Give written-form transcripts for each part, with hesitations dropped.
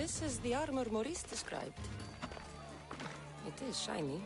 This is the armor Maurice described. It is shiny.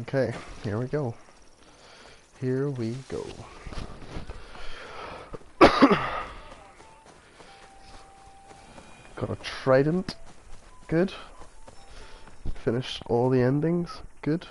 Okay, here we go. Here we go. Got a trident. Good. Finished all the endings. Good.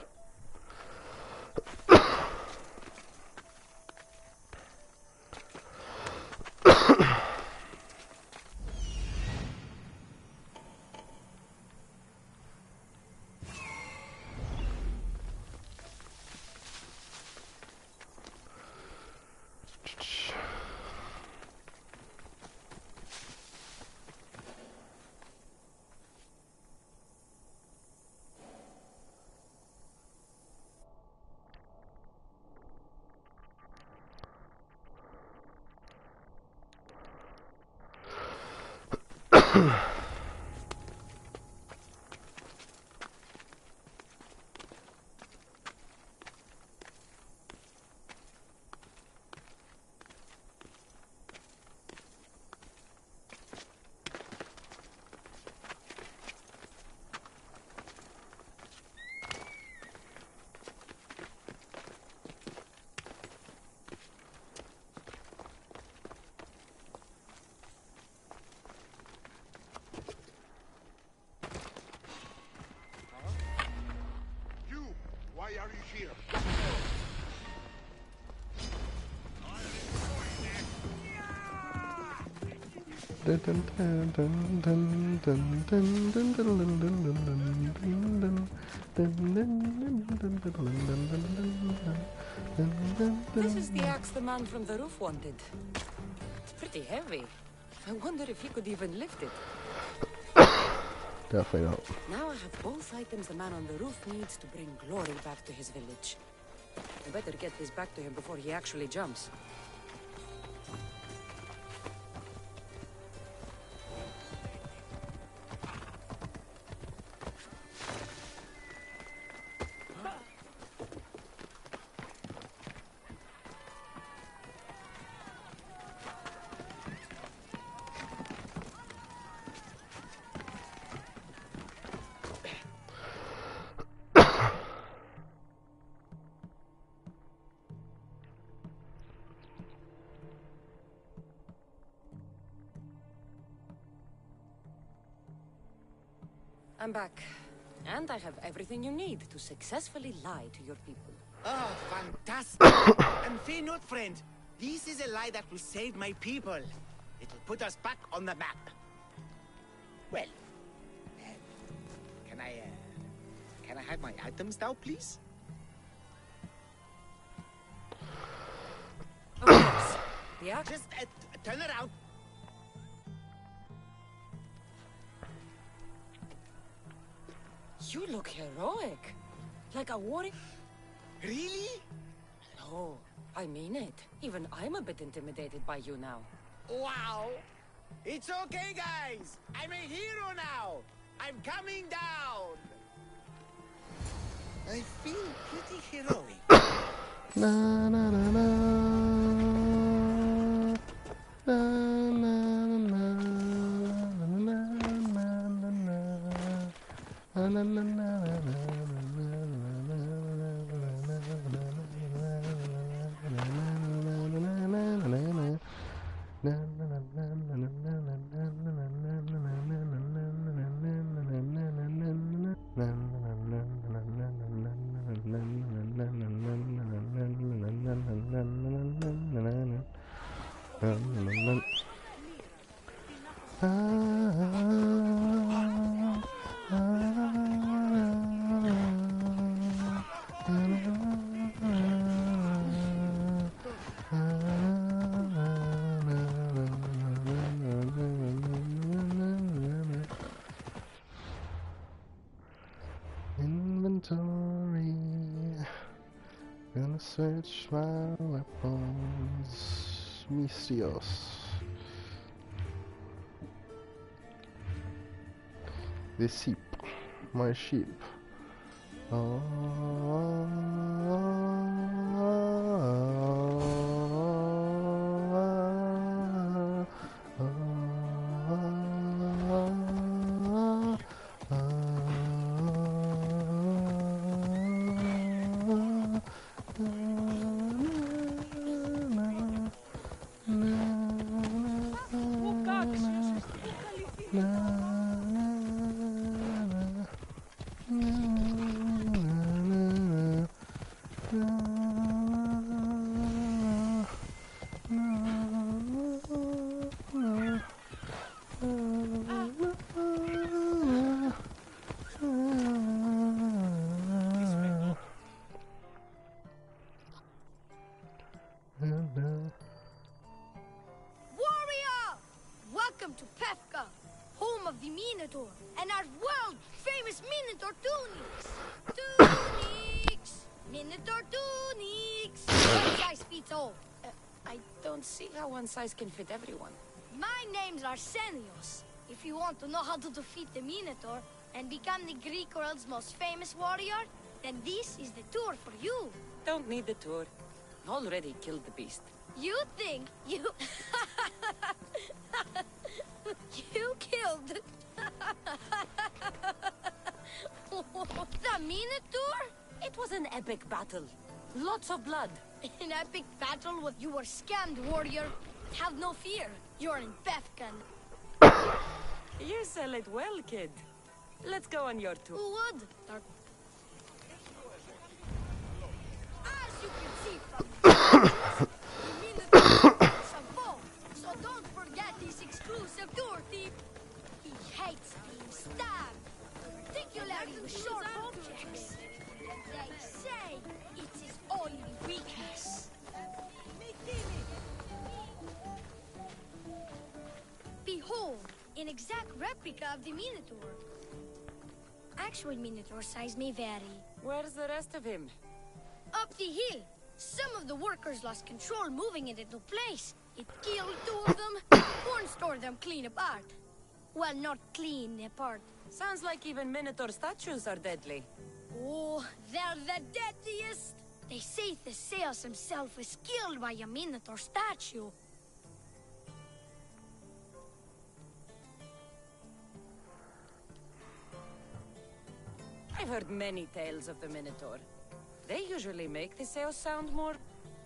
Why are you here? This is the axe the man from the roof wanted. It's pretty heavy. I wonder if he could even lift it. Definitely not. Now I have both items the man on the roof needs to bring glory back to his village. I better get this back to him before he actually jumps. I'm back. And I have everything you need to successfully lie to your people. Oh, fantastic! And fear not, friend. This is a lie that will save my people. It will put us back on the map. Well, can I have my items now, please? Of course. The axe. Just turn around. You look heroic. Like a warrior. Really? No, I mean it. Even I'm a bit intimidated by you now. Wow! It's okay, guys! I'm a hero now! I'm coming down! I feel pretty heroic. Na na na na. Na na na na na na na. Inventory. Gonna search my weapons. Mistios. The sheep. My sheep. Minotaur and our world-famous Minotaur tunics. Tunics! Minotaur tunics! One size fits all. I don't see how one size can fit everyone. My name's Arsenios. If you want to know how to defeat the Minotaur and become the Greek world's most famous warrior, then this is the tour for you. Don't need the tour. Already killed the beast. You think you... you killed... the Minotaur? It was an epic battle. Lots of blood. An epic battle with you were scammed, warrior. Have no fear. You're in Befkan. You sell it well, kid. Let's go on your tour. Who would? As you can see from the Minotaur so don't forget this exclusive tour tip. He hates being stabbed, particularly with sharp objects. They say it's his only weakness. Behold, an exact replica of the Minotaur. Actual Minotaur size may vary. Where's the rest of him? Up the hill. Some of the workers lost control moving it into place. It killed two of them. One tore them clean apart. Well, not clean apart. Sounds like even Minotaur statues are deadly. Oh, they're the deadliest. They say Theseus himself was killed by a Minotaur statue. I've heard many tales of the Minotaur. They usually make Theseus sound more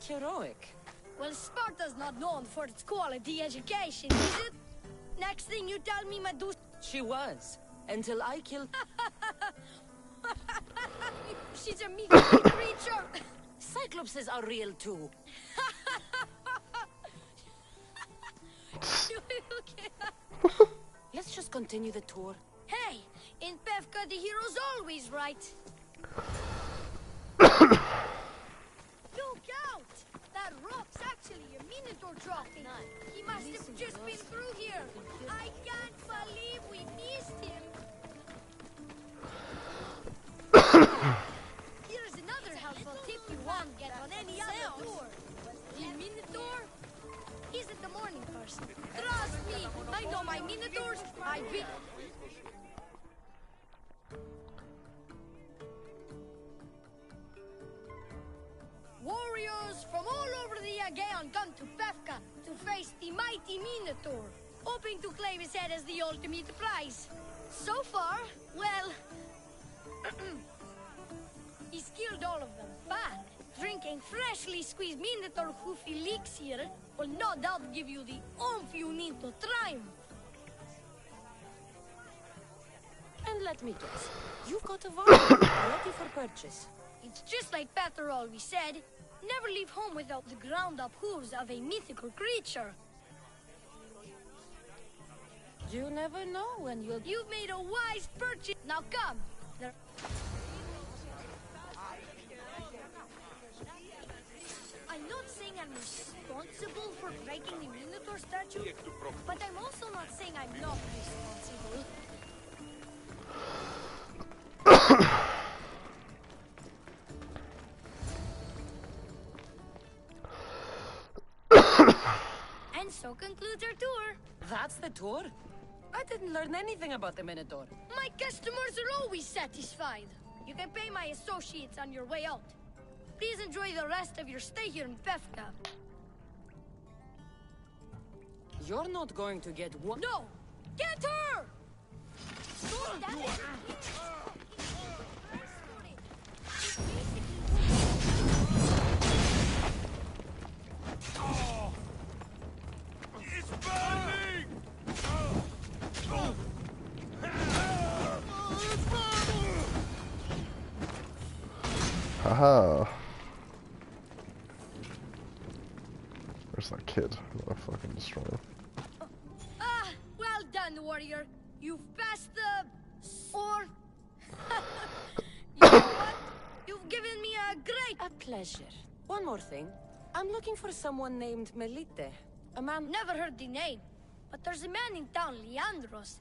heroic. Well, Sparta's not known for its quality education, is it? Next thing you tell me, Medusa... She was, until I killed... She's a mythical creature. Cyclopses are real too. Let's just continue the tour. Hey, in Pevka the hero's always right. Look out! That rock's actually a Minotaur trophy. He must have just been through here. I can't believe we missed him. Here's another helpful tip you won't get on any other tour. The Minotaur isn't the morning person. Trust me, I know my Minotaurs. I've been... Warriors from all over the Aegean come to Pevka to face the mighty Minotaur, hoping to claim his head as the ultimate prize. So far, well... he's killed all of them, but drinking freshly squeezed Minotaur hoof elixir will no doubt give you the oomph you need to triumph. And let me guess, you've got a vial ready for purchase. It's just like Peter always said, never leave home without the ground-up hooves of a mythical creature. You never know when you'll... You've made a wise purchase. Now come. I'm not saying I'm responsible for breaking the Minotaur statue, but I'm also not saying I'm not responsible. And so concludes our tour. That's the tour? I didn't learn anything about the Minotaur. My customers are always satisfied. You can pay my associates on your way out. Please enjoy the rest of your stay here in Pevka. You're not going to get one... No! Get her! That is... It's burning! Haha. Where's that kid? I'm gonna fucking destroy him. Ah, well done, warrior. You've passed the... Or... You know what? You've given me a great... A pleasure. One more thing. I'm looking for someone named Melite. A man... Never heard the name. But there's a man in town, Leandros.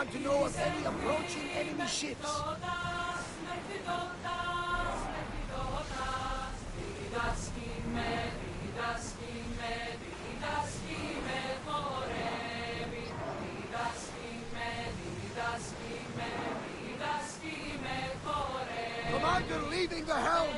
want to know of any approaching enemy ships? Commander leaving the helm!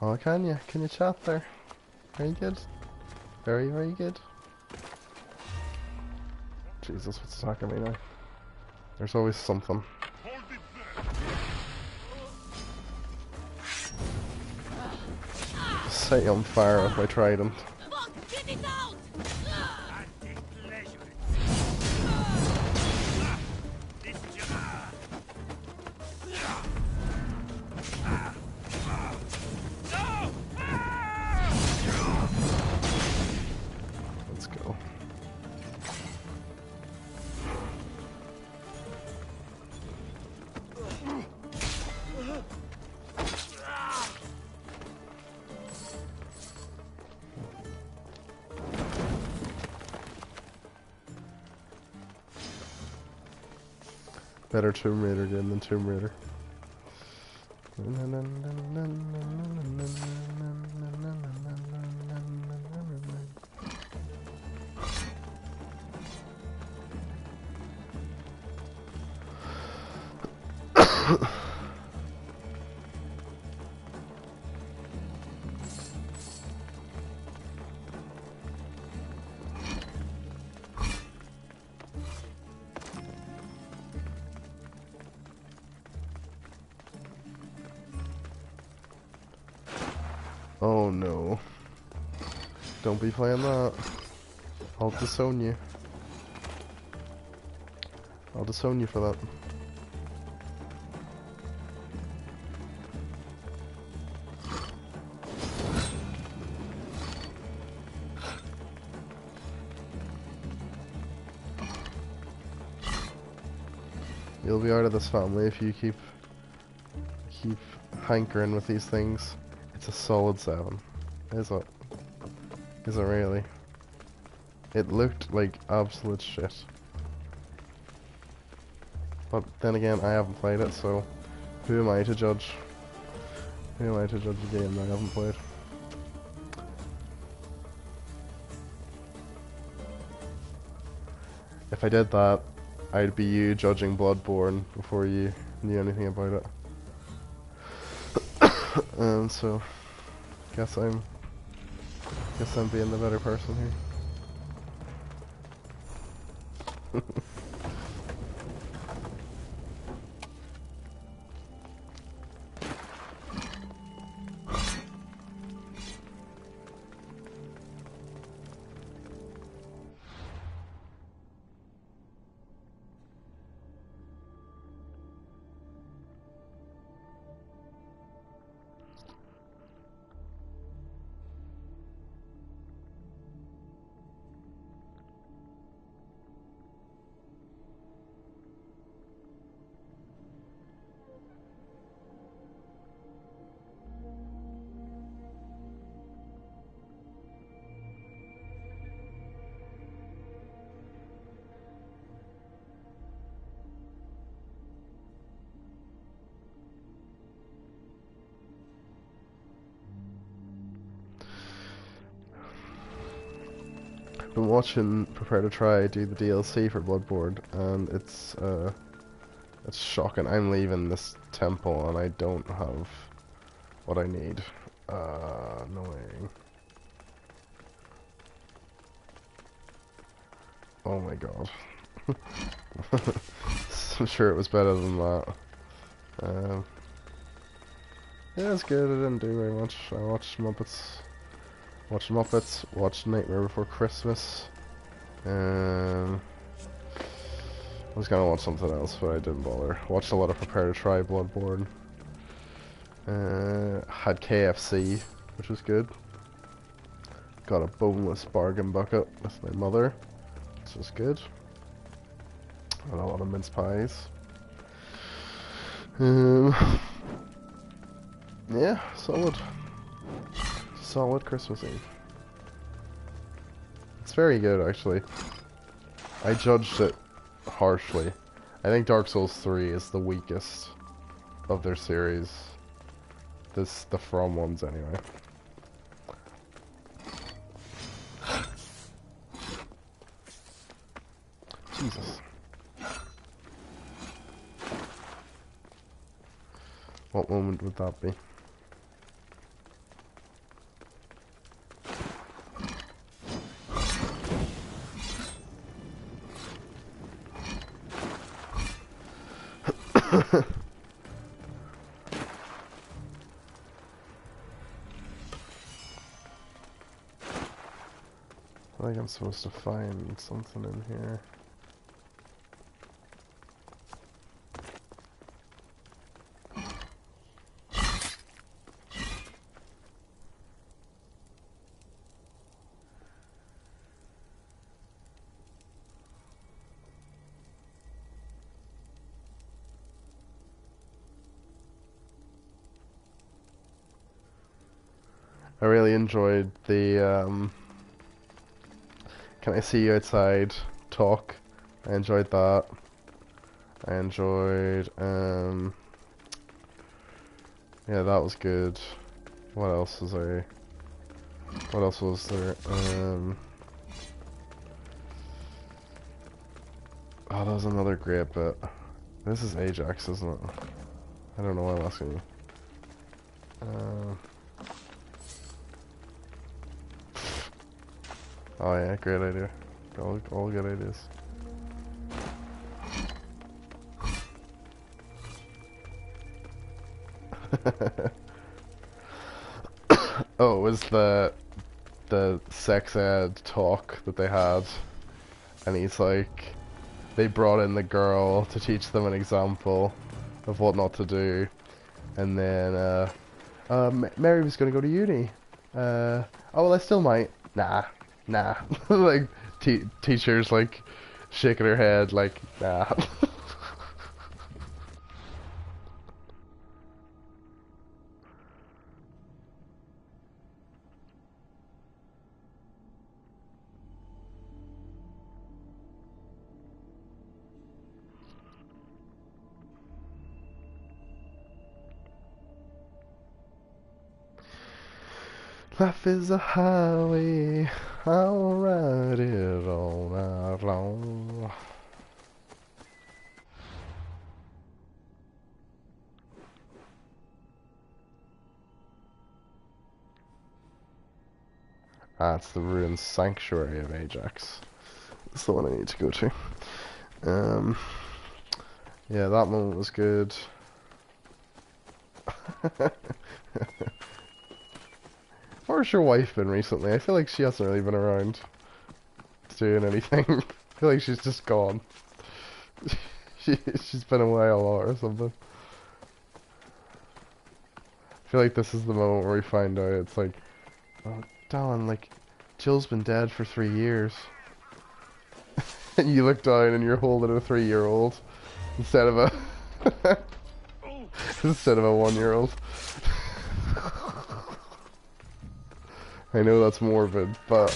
Oh, can you? Can you chat there? Very good. Very, very good. Jesus, what's attacking me now? There's always something. Set you on fire with my trident. Let's go. Better Tomb Raider game than Tomb Raider. Oh no. Don't be playing that. I'll disown you. I'll disown you for that. You'll be out of this family if you keep hankering with these things. It's a solid 7. Is it? Is it really? It looked like absolute shit. But then again, I haven't played it, so who am I to judge? Who am I to judge a game that I haven't played? if I did that, I'd be you judging Bloodborne before you knew anything about it. So guess I'm being the better person here. Been watching Prepare to Try do the DLC for Bloodborne, and it's shocking. I'm leaving this temple and I don't have what I need. Annoying. Oh my god. I'm sure it was better than that. Yeah, it's good. I didn't do very much. I watched Muppets, watched Nightmare Before Christmas. I was gonna watch something else, but I didn't bother. Watched a lot of Prepare to Try Bloodborne. Had KFC, which was good. Got a boneless bargain bucket with my mother, which was good. And a lot of mince pies. Yeah, solid Christmas Eve. It's very good, actually. I judged it harshly. I think Dark Souls 3 is the weakest of their series. The From ones, anyway. Jesus. What moment would that be? I think I'm supposed to find something in here. I really enjoyed the Can I See You Outside talk. I enjoyed that. I enjoyed yeah, that was good. What else was there? Oh, that was another great bit. This is Ajax, isn't it? I don't know why I'm asking you. Oh yeah, great idea. All good ideas. Oh, it was the sex ed talk that they had, and he's like, they brought in the girl to teach them an example of what not to do, and then Mary was gonna go to uni. Oh well, I still might. Nah. Like teachers like shaking her head like nah. Life is a highway, I'll ride it all night long. That's the ruined sanctuary of Ajax. That's the one I need to go to. Yeah, that moment was good. Where's your wife been recently? I feel like she hasn't really been around doing anything. I feel like she's just gone. She's been away a lot or something. I feel like this is the moment where we find out it's like, oh, Dallin, like, Jill's been dead for 3 years. And you look down and you're holding a 3-year-old instead of a instead of a 1-year-old. I know that's morbid, but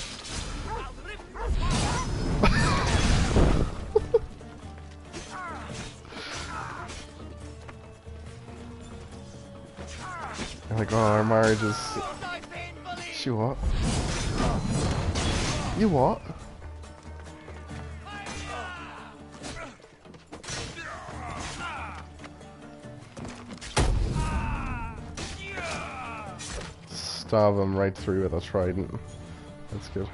I'm like, oh, our marriage is. She what? You what? Stab him right through with a trident. That's good.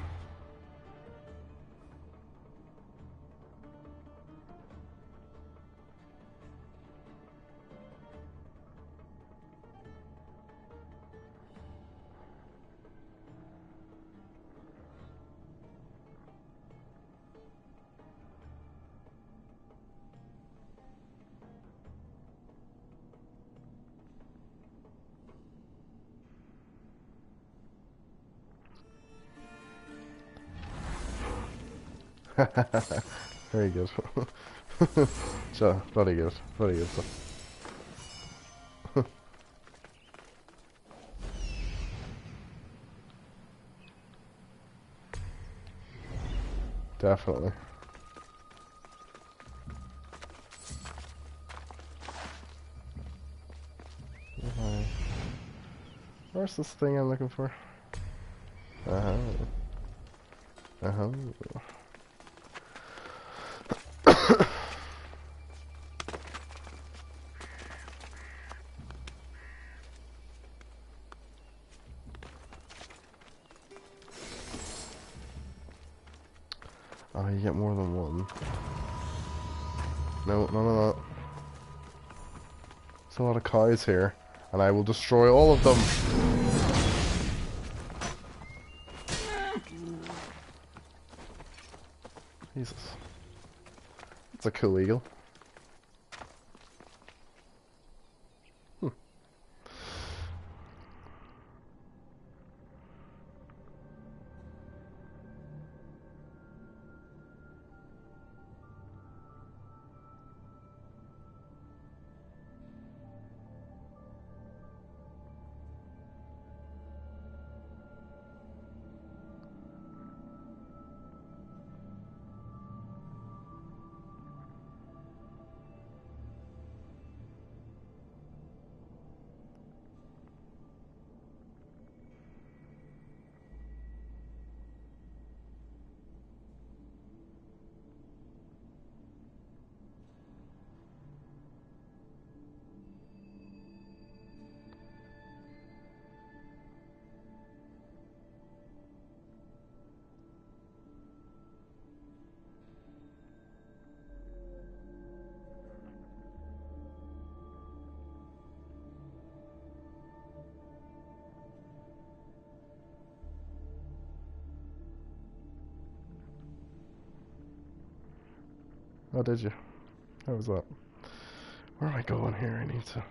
Very good. So, bloody good. Bloody good stuff. Definitely. Where's this thing I'm looking for? Uh-huh. Uh-huh. Oh, you get more than one. No, none of that. There's a lot of cows here, and I will destroy all of them. Jesus. It's a cool eagle. Oh, did you? How was that? Where am I going here? I need to...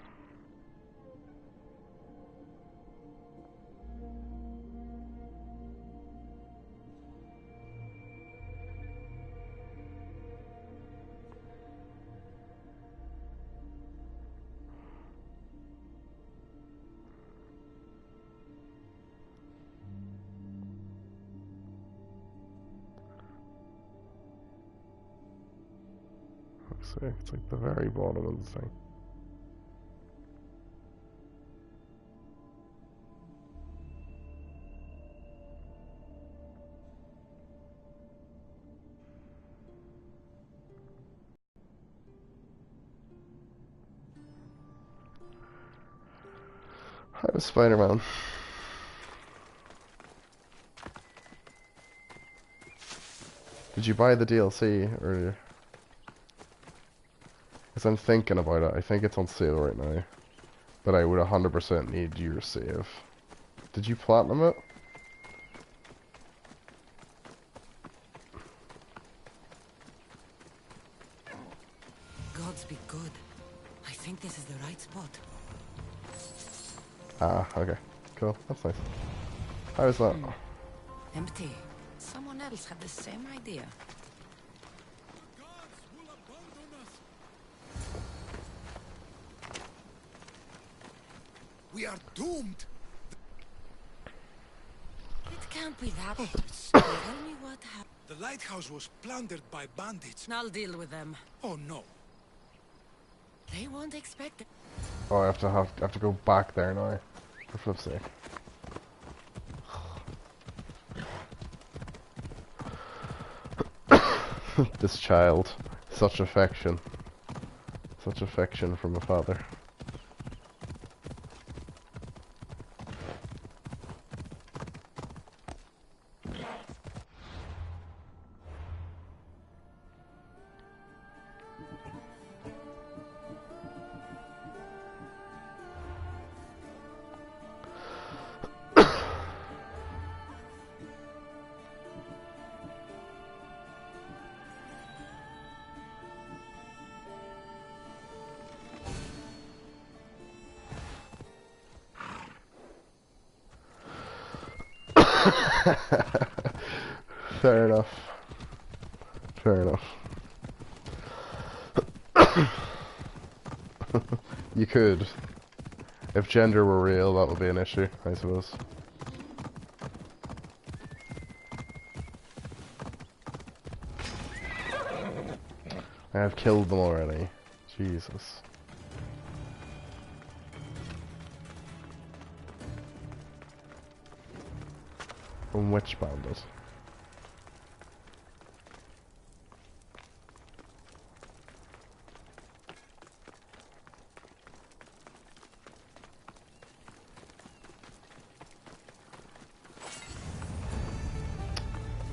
See, it's like the very bottom of the thing. Hi, Spider-Man. Did you buy the DLC or? Because I'm thinking about it. I think it's on sale right now. But I would 100% need your save. Did you platinum it? Gods be good. I think this is the right spot. Ah, okay. Cool. That's nice. How is that? Empty. Someone else had the same idea. We are doomed. It can't be that. Tell me what happened. The lighthouse was plundered by bandits. I'll deal with them. Oh no. They won't expect it. Oh, I have to go back there now. For flip's sake. This child. Such affection. Such affection from a father. Fair enough. Fair enough. You could. If gender were real, that would be an issue, I suppose. I have killed them already. Jesus. From which bandit?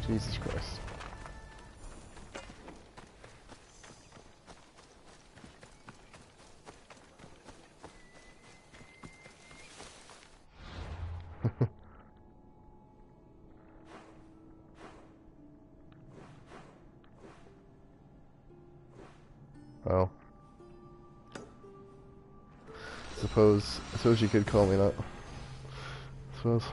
Jesus Christ. Well, suppose you could call me that. Suppose.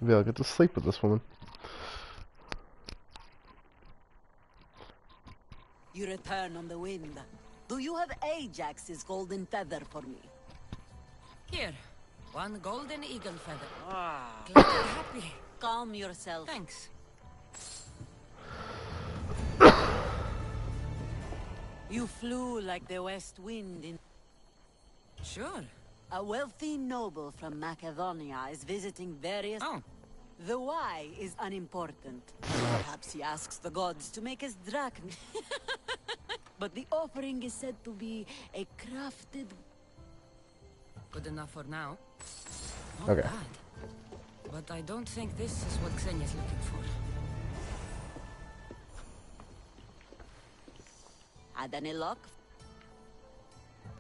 Maybe I'll get to sleep with this woman. You return on the wind. Do you have Ajax's golden feather for me? Here, one golden eagle feather. Glad you're happy. Calm yourself. Thanks. You flew like the west wind in... Sure. A wealthy noble from Macedonia is visiting various... Oh. The why is unimportant. Perhaps he asks the gods to make his drachma. But the offering is said to be a crafted... Good enough for now. Okay. Not bad. But I don't think this is what Xenia's looking for. Had any luck?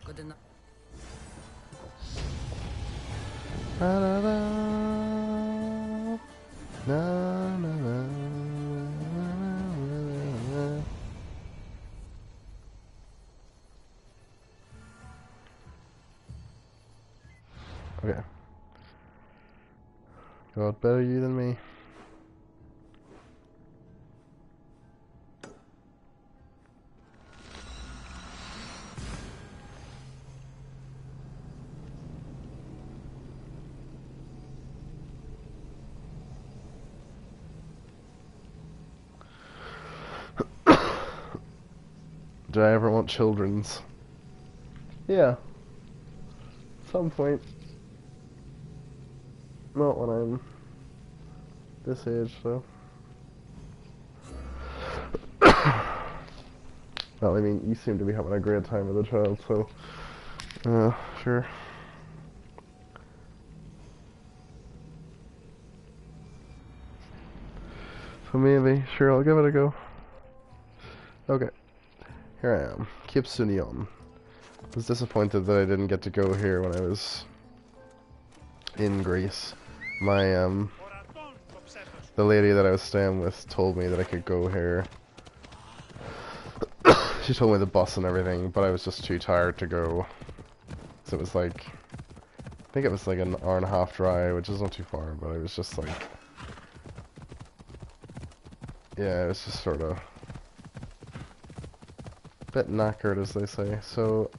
Good enough. Na na na na na na. Okay. God, better you than me. Did I ever want children's? Yeah. At some point. Not when I'm this age, though. Well, I mean, you seem to be having a great time with a child, so... sure. So maybe, sure, I'll give it a go. Okay. Here I am. Kipsunion. I was disappointed that I didn't get to go here when I was in Greece. My, the lady that I was staying with told me that I could go here. She told me the bus and everything, but I was just too tired to go. So it was like, I think it was like an hour and a half drive, which is not too far, but I was just like, yeah, it was just sort of a bit knackered, as they say. So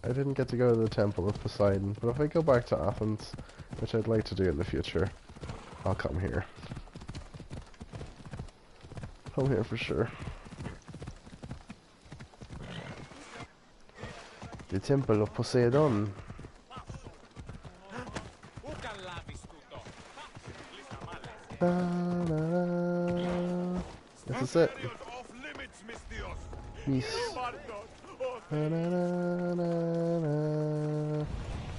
I didn't get to go to the Temple of Poseidon, but if I go back to Athens, which I'd like to do in the future, I'll come here. Come here for sure. The Temple of Poseidon. Na, na, na. This is it. Yes. Na, na, na, na, na.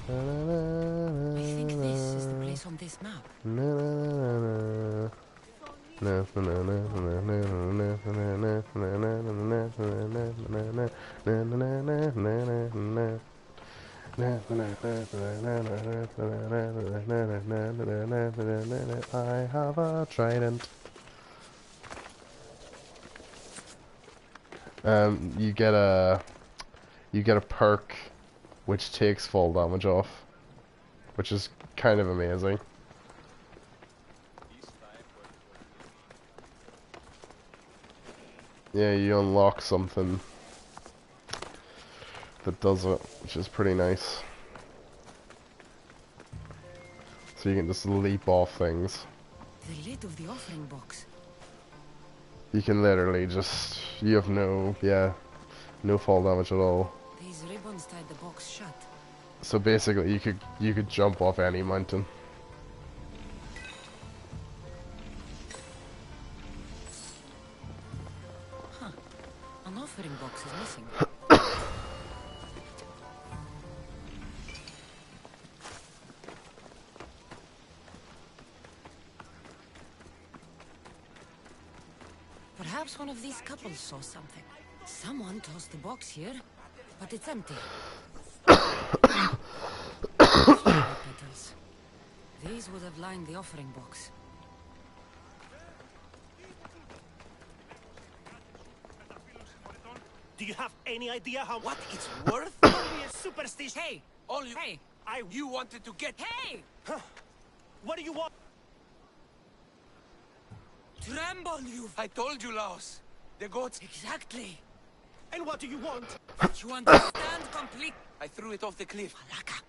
I think this is the place on this map. Na, na, na, na. Na, na, na, na, na, na, na, na, na, na, I have a trident. You get a perk which takes fall damage off, which is kind of amazing. Yeah, you unlock something that does it, which is pretty nice. So you can just leap off things. The lid of the offering box. You can literally just, you have no fall damage at all. These ribbons tied the box shut. So basically you could jump off any mountain. Huh. An offering box is missing. Perhaps one of these couples saw something. Someone tossed the box here, but it's empty. Flower petals. These would have lined the offering box. Do you have any idea how what it's worth? Only a superstition. Hey! All you, Hey! you wanted to get. Hey! What do you want? Tremble, you... I told you, Laos. The gods. Exactly. And what do you want? You understand complete... I threw it off the cliff. Malaka.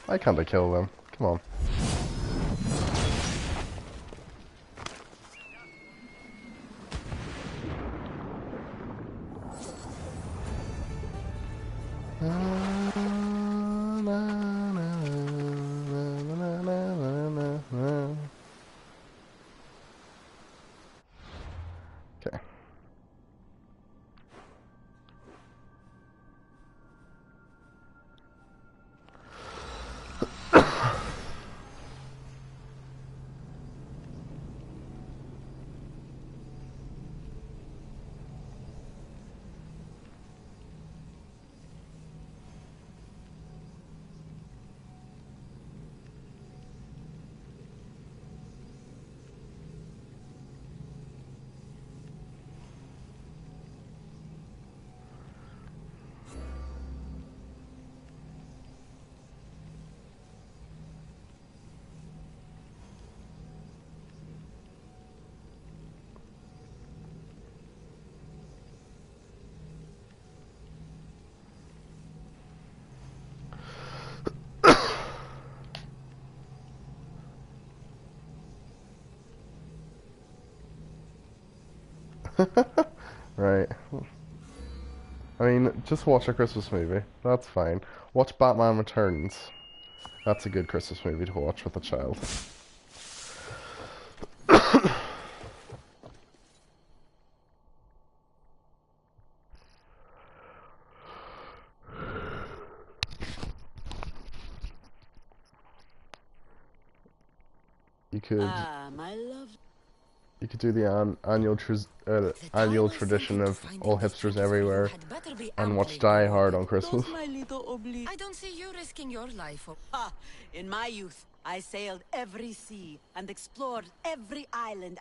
Why can't I kill them? Come on. Okay. Right. I mean, just watch a Christmas movie. That's fine. Watch Batman Returns. That's a good Christmas movie to watch with a child. You could My love. you could do the annual tradition of all hipsters everywhere and watch Die Hard on Christmas. My little obli. I don't see you risking your life. Ha! In my youth, I sailed every sea and explored every island.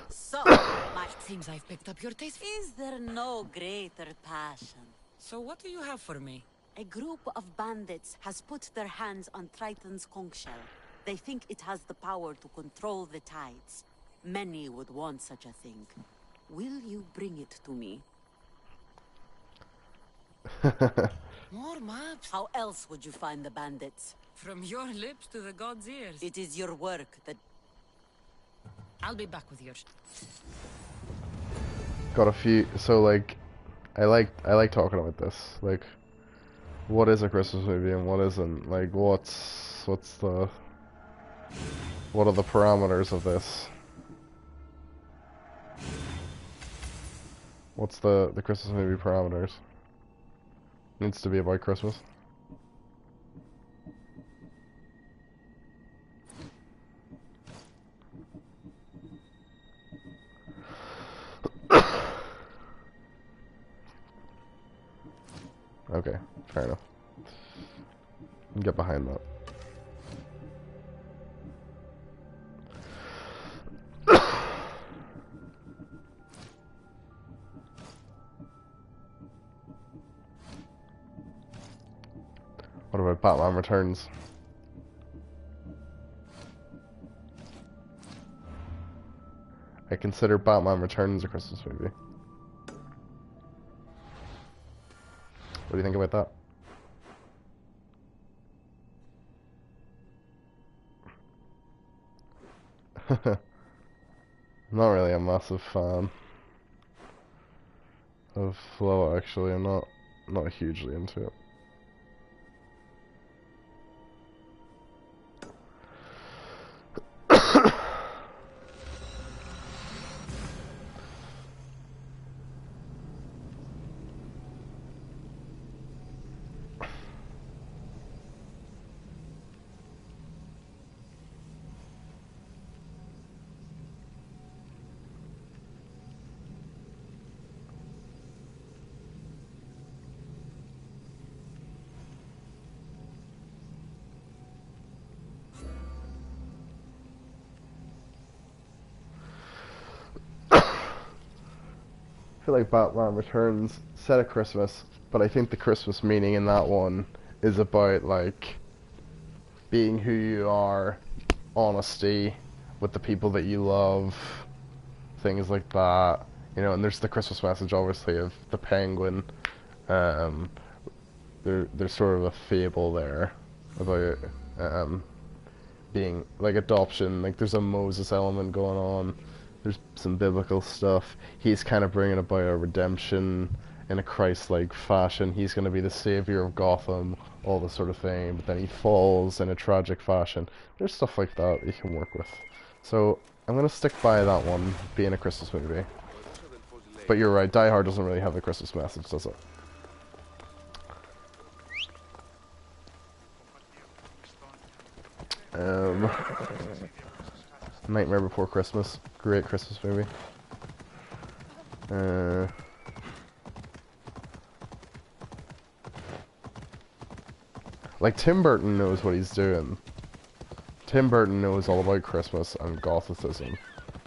So, my Seems I've picked up your taste. is there no greater passion? So what do you have for me? A group of bandits has put their hands on Triton's conch shell. They think it has the power to control the tides. Many would want such a thing. Will you bring it to me? More maps? How else would you find the bandits? From your lips to the god's ears. It is your work that... I'll be back with yours. Got a few. So like, I like talking about this. Like, what is a Christmas movie and what isn't? Like, what are the parameters of this? What's the Christmas movie parameters? Needs to be about Christmas. Okay, fair enough. Get behind that. What about Batman Returns? I consider Batman Returns a Christmas movie. What do you think about that? I'm not really a massive fan of Flow, actually. I'm not hugely into it. I feel like Batman Returns set at Christmas, but I think the Christmas meaning in that one is about like being who you are, honesty with the people that you love, things like that. You know, and there's the Christmas message obviously of the penguin. There's sort of a fable there about being like adoption. Like there's a Moses element going on. There's some biblical stuff. He's kind of bringing about a redemption in a Christ-like fashion. He's going to be the savior of Gotham, all this sort of thing. But then he falls in a tragic fashion. There's stuff like that you can work with. So I'm going to stick by that one being a Christmas movie. But you're right, Die Hard doesn't really have the Christmas message, does it? Nightmare Before Christmas, great Christmas movie. Like Tim Burton knows what he's doing. Tim Burton knows all about Christmas and Gothicism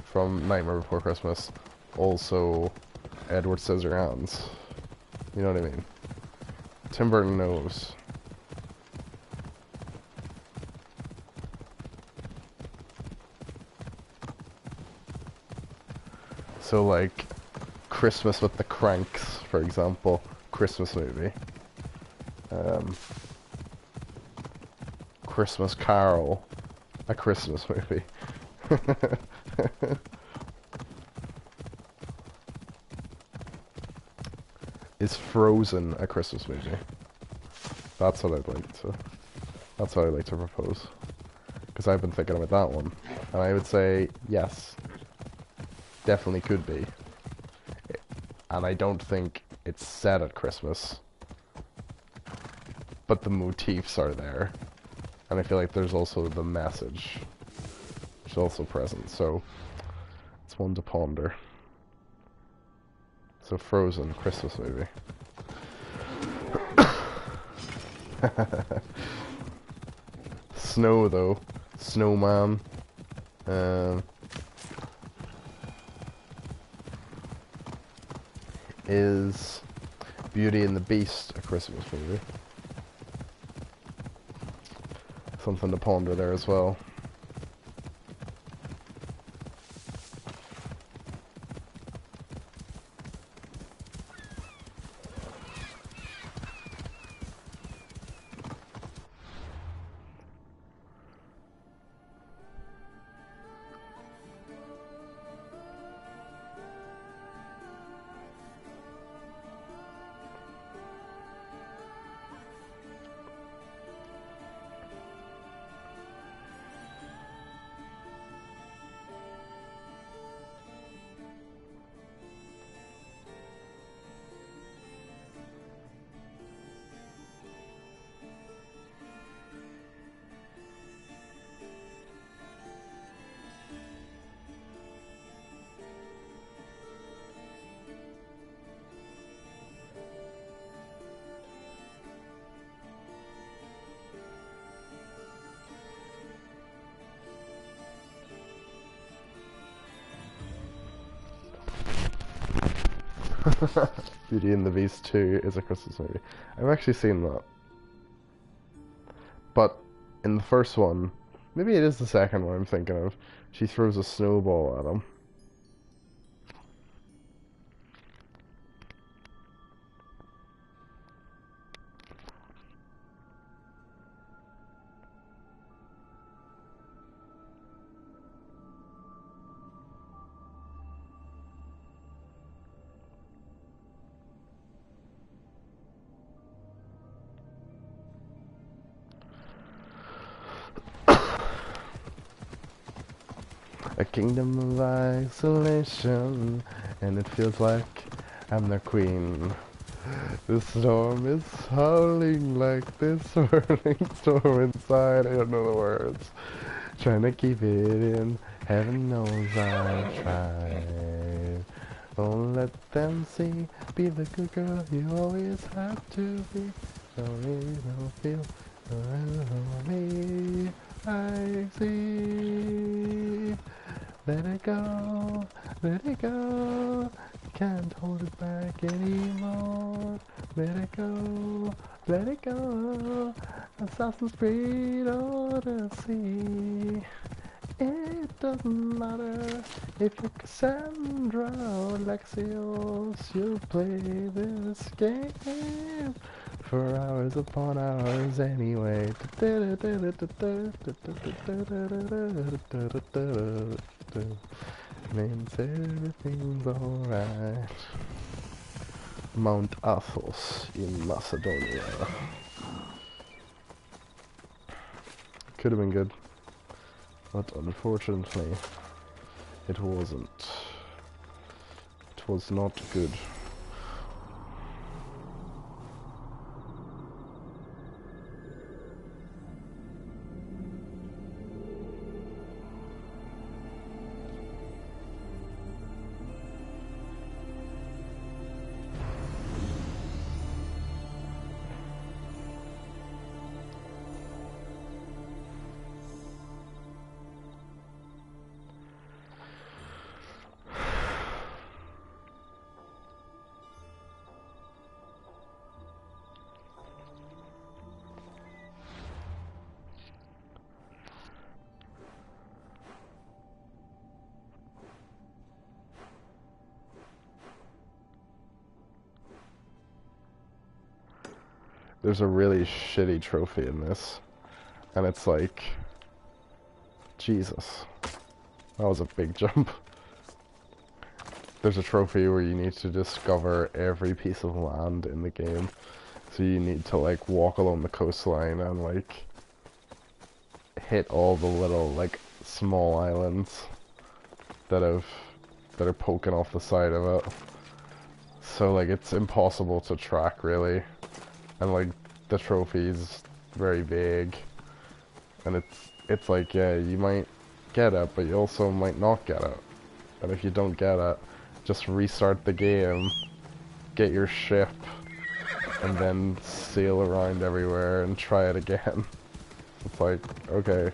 from Nightmare Before Christmas. Also, Edward Scissorhands. You know what I mean? Tim Burton knows. So like Christmas with the Cranks, for example, Christmas movie. Christmas Carol, a Christmas movie. Is Frozen a Christmas movie? That's what I'd like to. That's what I'd like to propose. Because I've been thinking about that one, and I would say yes, definitely could be. And I don't think it's set at Christmas, but the motifs are there, and I feel like there's also the message, which is also present. So it's one to ponder. So Frozen, Christmas movie. Snow though, snowman. Is Beauty and the Beast a Christmas movie? Something to ponder there as well. Beauty and the Beast 2 is a Christmas movie. I've actually seen that. But in the first one, maybe it is the second one I'm thinking of, she throws a snowball at him. A kingdom of isolation, and it feels like I'm the queen. The storm is howling like this swirling storm inside. I don't know the words. Trying to keep it in. Heaven knows I tried. Don't let them see. Be the good girl you always have to be. Don't feel me. I see. Let it go, let it go. Can't hold it back anymore. Let it go, let it go. Assassin's Creed Odyssey. It doesn't matter if you're Cassandra or Lexios. You'll play this game for hours upon hours anyway. Means everything's alright. Mount Athos in Macedonia. Could have been good, but unfortunately it wasn't. It was not good. There's a really shitty trophy in this, and it's like, Jesus, that was a big jump. there's a trophy where you need to discover every piece of land in the game. So you need to like walk along the coastline and like hit all the little like small islands that are poking off the side of it. So like it's impossible to track really, and like the trophy's very big, and it's like, yeah, you might get it, but you also might not get it. And if you don't get it, just restart the game, get your ship, and then sail around everywhere and try it again. It's like, okay,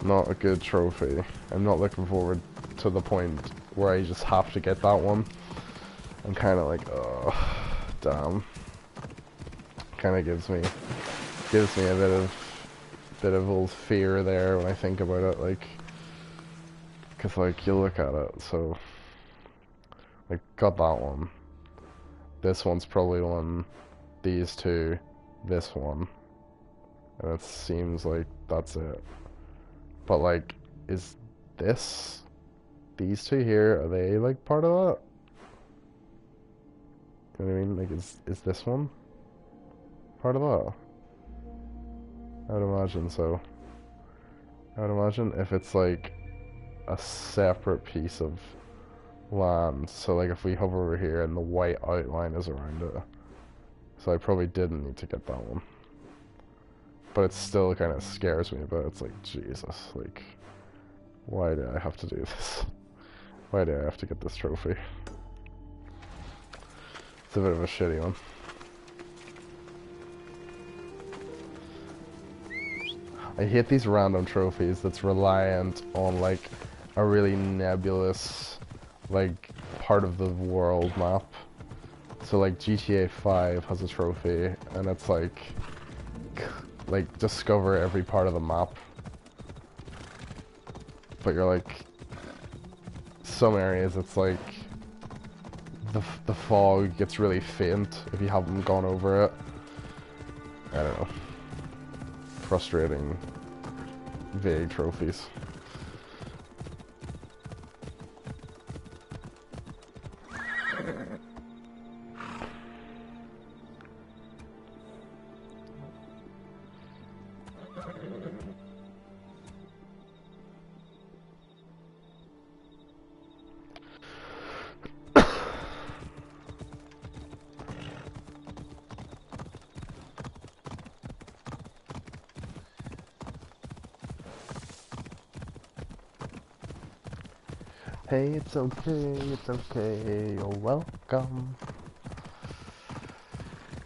not a good trophy. I'm not looking forward to the point where I just have to get that one. I'm kind of like, oh, damn. Kind of gives me a bit of old fear there when I think about it, like, because like you look at it, so like got that one. This one's probably one. These two, this one, and it seems like that's it. But like, is these two here, are they like part of that? You know what I mean? Like, is this one part of that? I would imagine so. I would imagine if it's like a separate piece of land. So like if we hover over here and the white outline is around it. So I probably didn't need to get that one. But it still kind of scares me, but it's like, Jesus, like, why do I have to do this? Why do I have to get this trophy? It's a bit of a shitty one. I hate these random trophies that's reliant on like a really nebulous like part of the world map. So like GTA 5 has a trophy and it's like discover every part of the map. But you're like, some areas it's like the fog gets really faint if you haven't gone over it. I don't know. Frustrating, vague trophies. Hey, it's okay, you're welcome.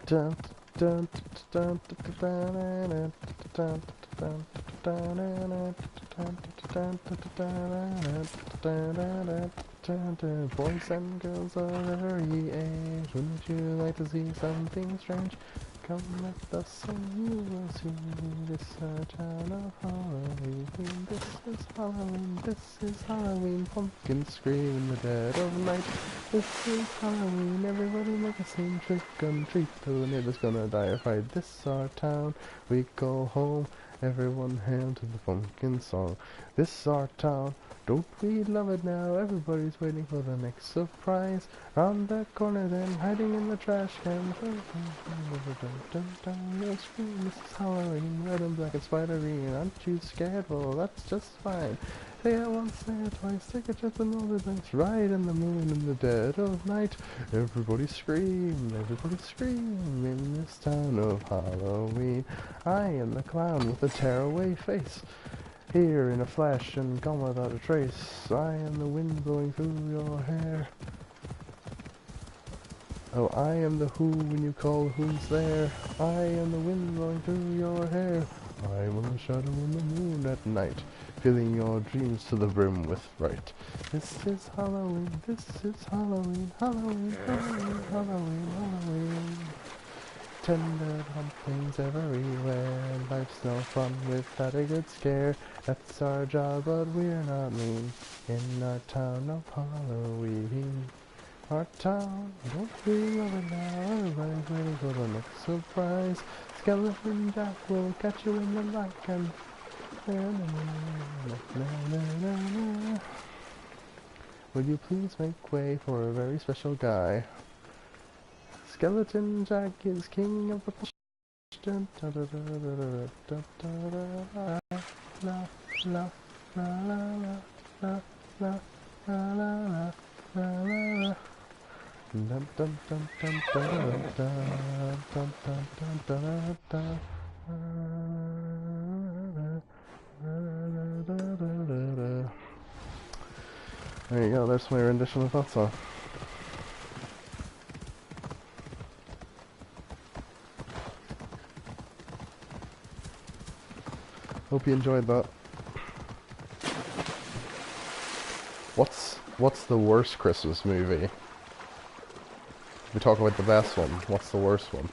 Dun, dun, dun, dun, dun, dun, boys and girls of every age, wouldn't you like to see something strange? Come with us and you will see this town of Halloween. This is Halloween, pumpkins scream in the dead of night. This is Halloween, everybody make a scene, trick and treat, the neighbor's gonna die of fright. This our town, we go home, everyone hand to the pumpkin song. This our town, don't we love it now, everybody's waiting for the next surprise. Round the corner then, hiding in the trash can. No scream, this is Halloween, red and black and spidery. Aren't you scared? Well, that's just fine. Say it once, say it twice, take a trip and all the dice. Ride in the moon in the dead of night. Everybody scream in this town of Halloween. I am the clown with the tearaway face, here in a flash and gone without a trace. I am the wind blowing through your hair. Oh, I am the who when you call who's there. I am the wind blowing through your hair. I am on the shadow in the moon at night, filling your dreams to the brim with fright. This is Halloween, this is Halloween, Halloween, Halloween, Halloween, Halloween. Tender dumplings everywhere, life's no fun without a good scare. That's our job, but we're not mean, in our town of Halloween. Our town, don't we love it now, everybody's waiting for the next surprise. Skeleton Jack will catch you in the night and Will you please make way for a very special guy? Skeleton Jack is king of the bush. There you go, there's my rendition of that song. Hope you enjoyed that. What's the worst Christmas movie? We talk about the best one. What's the worst one?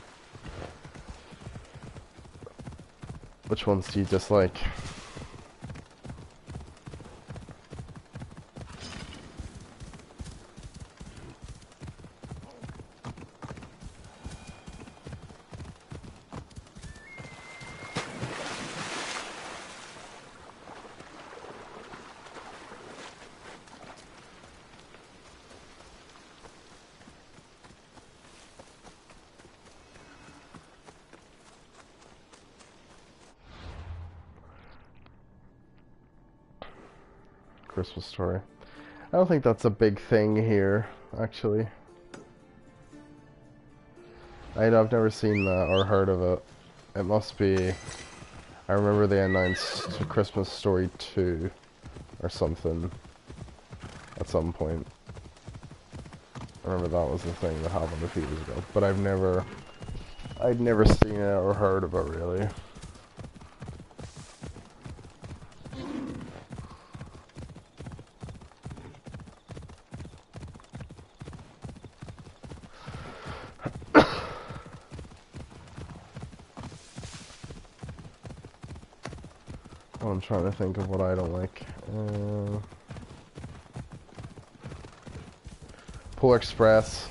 Which ones do you dislike? Christmas Story. I don't think that's a big thing here, actually. I've never seen that or heard of it. It must be... I remember they announced Christmas Story 2 or something at some point. I remember that was the thing that happened a few years ago. But I'd never seen it or heard of it, really. I'm trying to think of what I don't like. Polar Express.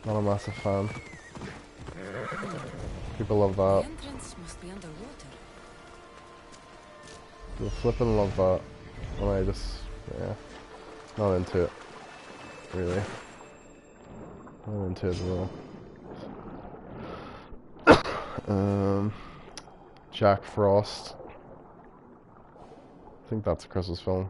Not a massive fan. People love that. The entrance must be underwater. People flippin' love that. And I just, yeah, not into it. Really. Not into it at all. Jack Frost. I think that's a Christmas film.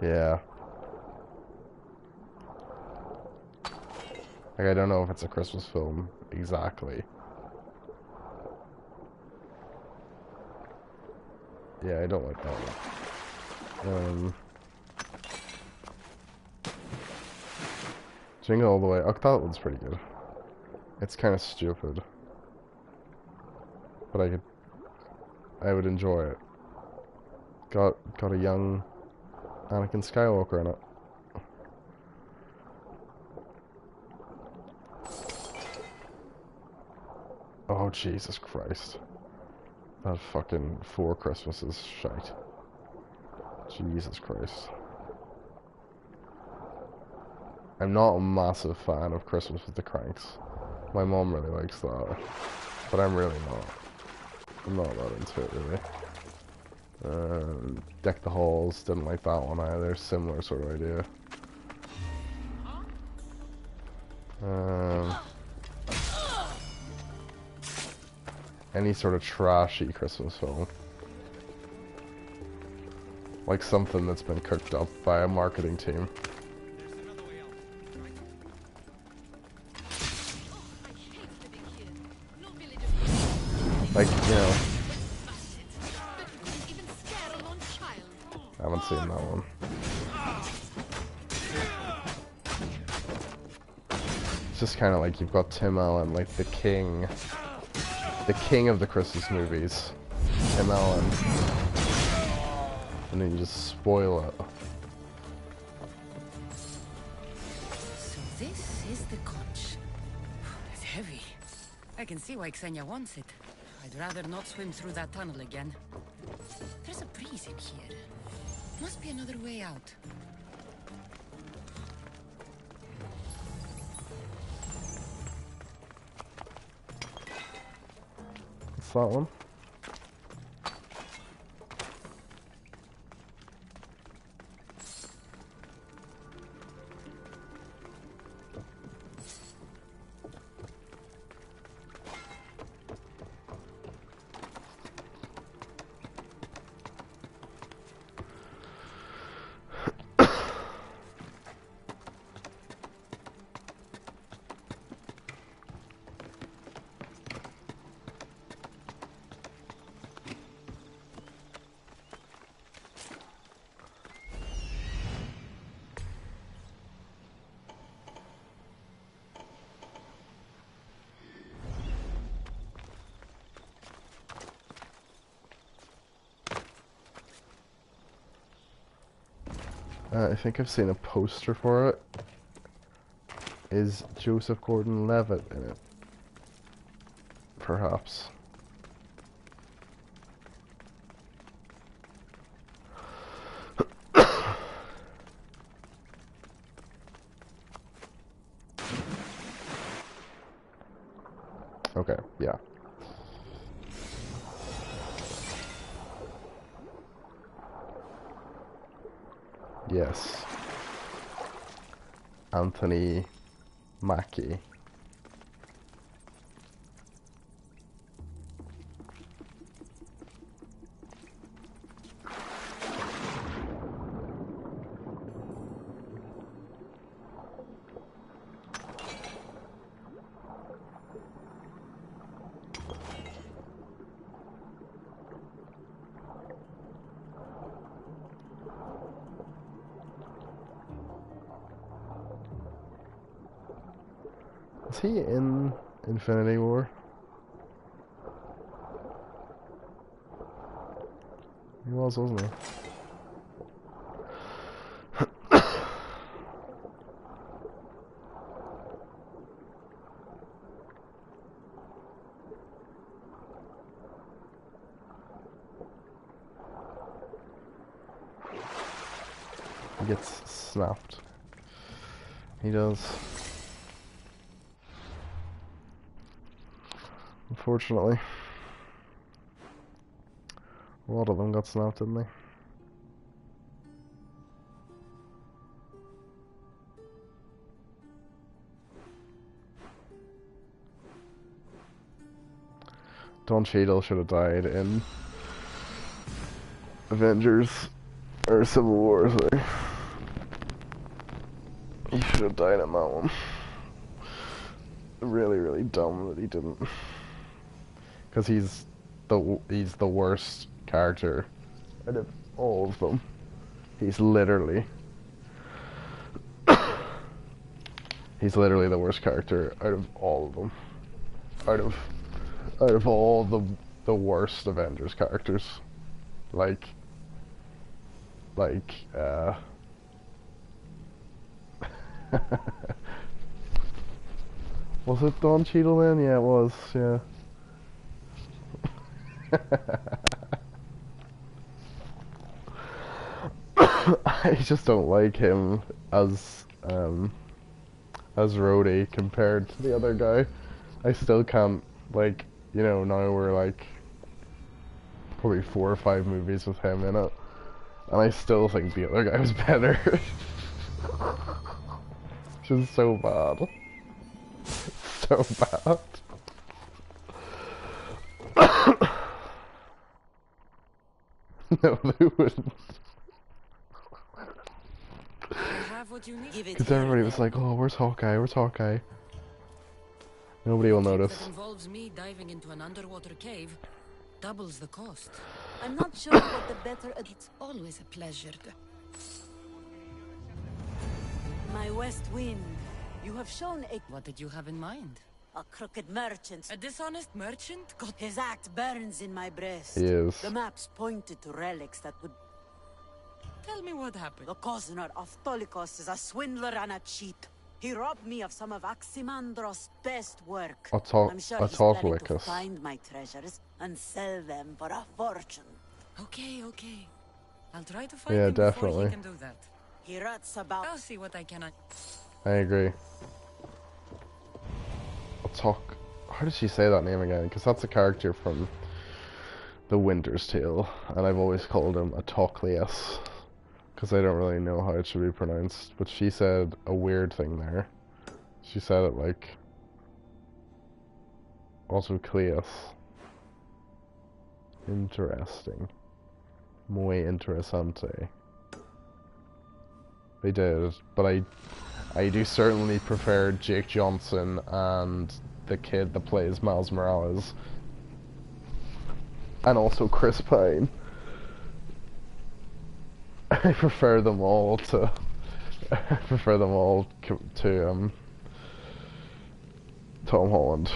Yeah. Like, I don't know if it's a Christmas film exactly. Yeah, I don't like that one. Jingle All the Way. Oh, that one's pretty good. It's kind of stupid, but I would enjoy it. Got a young Anakin Skywalker in it. Oh, Jesus Christ. That fucking 4 Christmases shite. Jesus Christ. I'm not a massive fan of Christmas with the Cranks. My mom really likes that, but I'm really not. I'm not that into it, really. Deck the Halls, didn't like that one either. Similar sort of idea. Any sort of trashy Christmas film. Like something that's been cooked up by a marketing team. Like, you know. I haven't seen that one. It's just kind of like you've got Tim Allen, like the king of the Christmas movies, Tim Allen, and then you just spoil it. So this is the conch. It's heavy. I can see why Xenia wants it. I'd rather not swim through that tunnel again. There's a breeze in here. Must be another way out. that one. I think I've seen a poster for it. Is Joseph Gordon-Levitt in it? Perhaps. Okay, yeah. Yes. Anthony Mackie. Is he in Infinity War? He was, wasn't he? He gets snapped. He does. Unfortunately. A lot of them got snapped, didn't they? Don Cheadle should have died in Avengers or Civil War, sorry. He should have died in that one. Really, really dumb that he didn't. Because he's the worst character out of all of them. He's literally the worst character out of all of them. Out of all the worst Avengers characters. Was it Don Cheadle then? Yeah, it was, yeah. I just don't like him as Rhodey compared to the other guy. I still can't, like, you know, now we're like probably 4 or 5 movies with him in it, and I still think the other guy was better. Which is so bad. So bad. No, they wouldn't. Because everybody was like, oh, where's Hawkeye? Where's Hawkeye? Nobody will notice. That involves me diving into an underwater cave doubles the cost. I'm not sure what the better... It's always a pleasure. My west wind. You have shown a... What did you have in mind? A crooked merchant. A dishonest merchant? God. His act burns in my breast. He is. The maps pointed to relics that would... Tell me what happened. The Cosner of Tolikos is a swindler and a cheat. He robbed me of some of Aximandros' best work. I'm sure he's planning to find my treasures and sell them for a fortune. Okay. I'll try to find him before he can do that. He rats about... I'll see what I can... I agree. How does she say that name again? Because that's a character from the Winter's Tale, and I've always called him a Toclius, because I don't really know how it should be pronounced, but she said a weird thing there. She said it like Autocleus. Interesting. Muy interesante. They did, but I do certainly prefer Jake Johnson and the kid that plays Miles Morales. And also Chris Pine. I prefer them all to Tom Holland.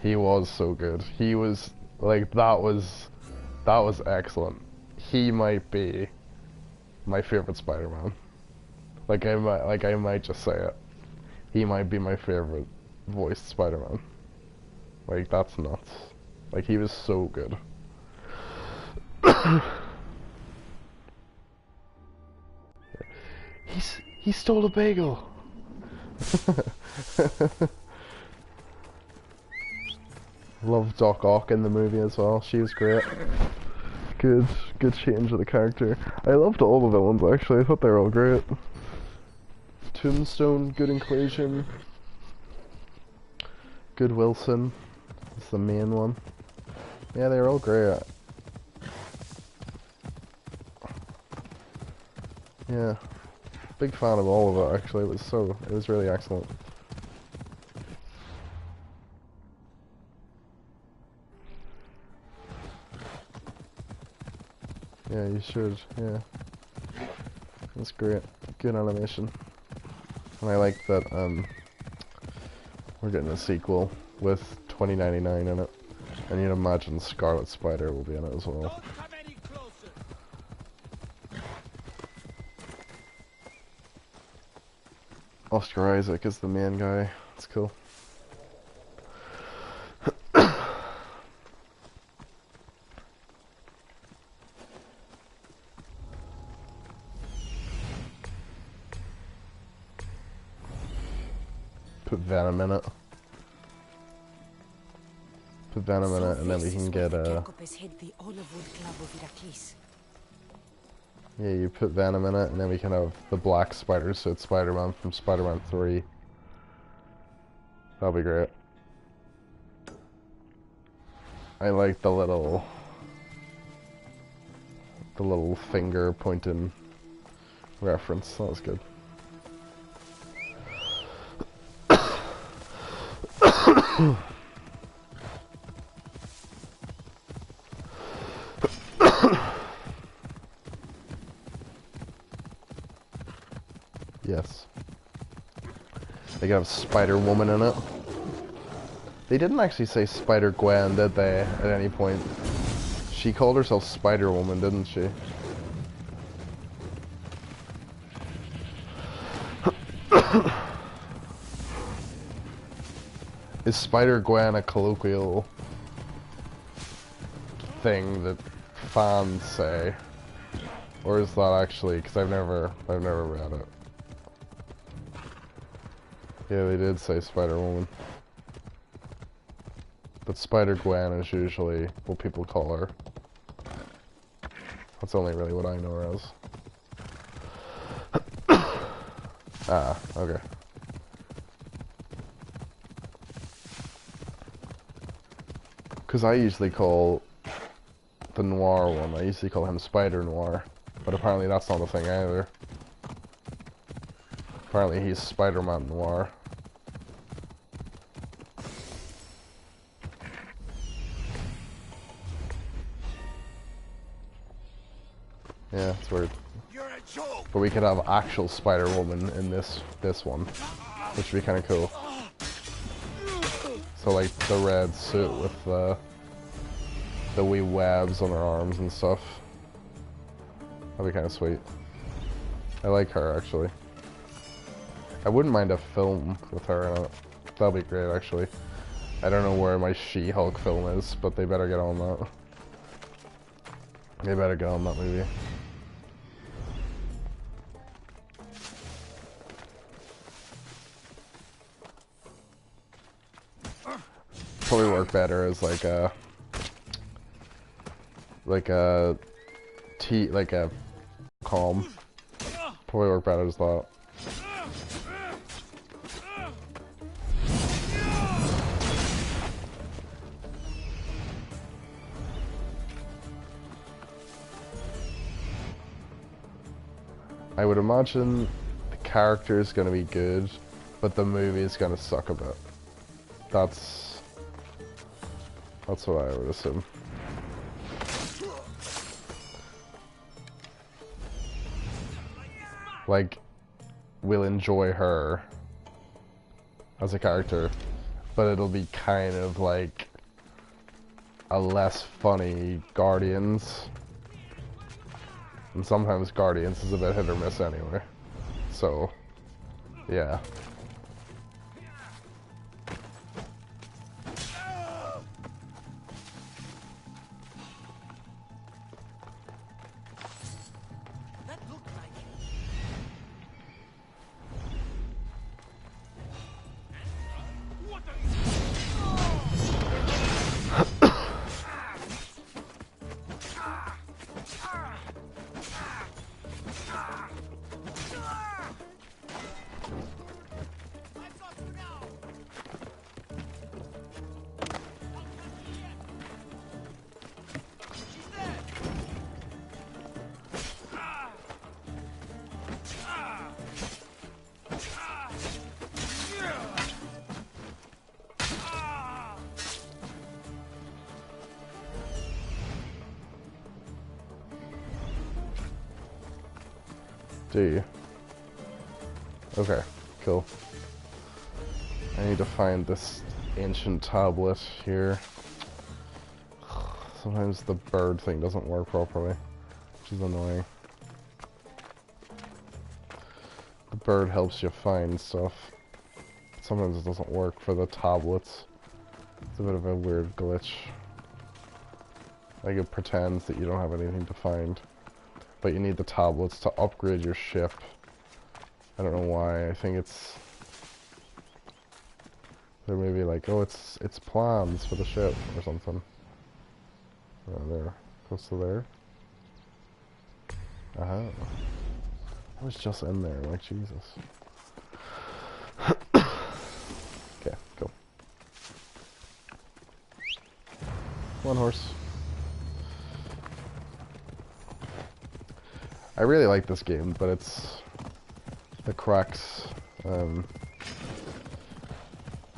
He was so good. He was like that was excellent. He might be my favorite Spider-Man. I might just say it. He might be my favorite voiced Spider-Man. Like, that's nuts. Like, he was so good. He stole a bagel. Love Doc Ock in the movie as well. She was great. Good change of the character. I loved all the villains actually. I thought they were all great. Tombstone, good inclusion. Good Wilson. That's the main one. Yeah, they were all great. Yeah. Big fan of all of it actually. It was really excellent. Yeah, you should, yeah. That's great. Good animation. And I like that we're getting a sequel with 2099 in it. And you'd imagine Scarlet Spider will be in it as well. Oscar Isaac is the main guy. That's cool. Put Venom in it. Put Venom in it, and then we can get yeah, you put Venom in it, and then we can have the black spider suit Spider-Man from Spider-Man 3. That'll be great. I like the little finger pointing reference. That was good. Yes. They could have Spider-Woman in it. They didn't actually say Spider-Gwen, did they, at any point? She called herself Spider-Woman, didn't she? Is Spider-Gwen a colloquial thing that fans say? Or is that actually, because I've never read it. Yeah, they did say Spider-Woman. But Spider-Gwen is usually what people call her. That's only really what I know her as. Ah, okay. Because I usually call the Noir one, I usually call him Spider-Noir. But apparently that's not a thing either. Apparently he's Spider-Man Noir. Yeah, it's weird. But we could have actual Spider-Woman in this one, which would be kind of cool. So like the red suit with the wee webs on her arms and stuff. That'd be kind of sweet. I like her actually. I wouldn't mind a film with her in it. That'd be great actually. I don't know where my She-Hulk film is, but they better get on that. They better get on that movie. probably work better as like a calm. Probably work better as that. I would imagine the character is going to be good, but the movie is going to suck a bit. That's what I would assume. Like, we'll enjoy her as a character, but it'll be kind of like a less funny Guardians. And sometimes Guardians is a bit hit or miss anyway. So, yeah. That looked like it. What are you? I've got you now. She's dead. Do you? Okay, cool. I need to find this ancient tablet here. Sometimes the bird thing doesn't work properly, which is annoying. The bird helps you find stuff. Sometimes it doesn't work for the tablets. It's a bit of a weird glitch. Like it pretends that you don't have anything to find. But you need the tablets to upgrade your ship. I don't know why. I think it's... They're maybe like, oh, it's plans for the ship or something. Oh, there. Close to there. I was just in there, like, Jesus. Okay, go. One horse. I really like this game, but it's... The cracks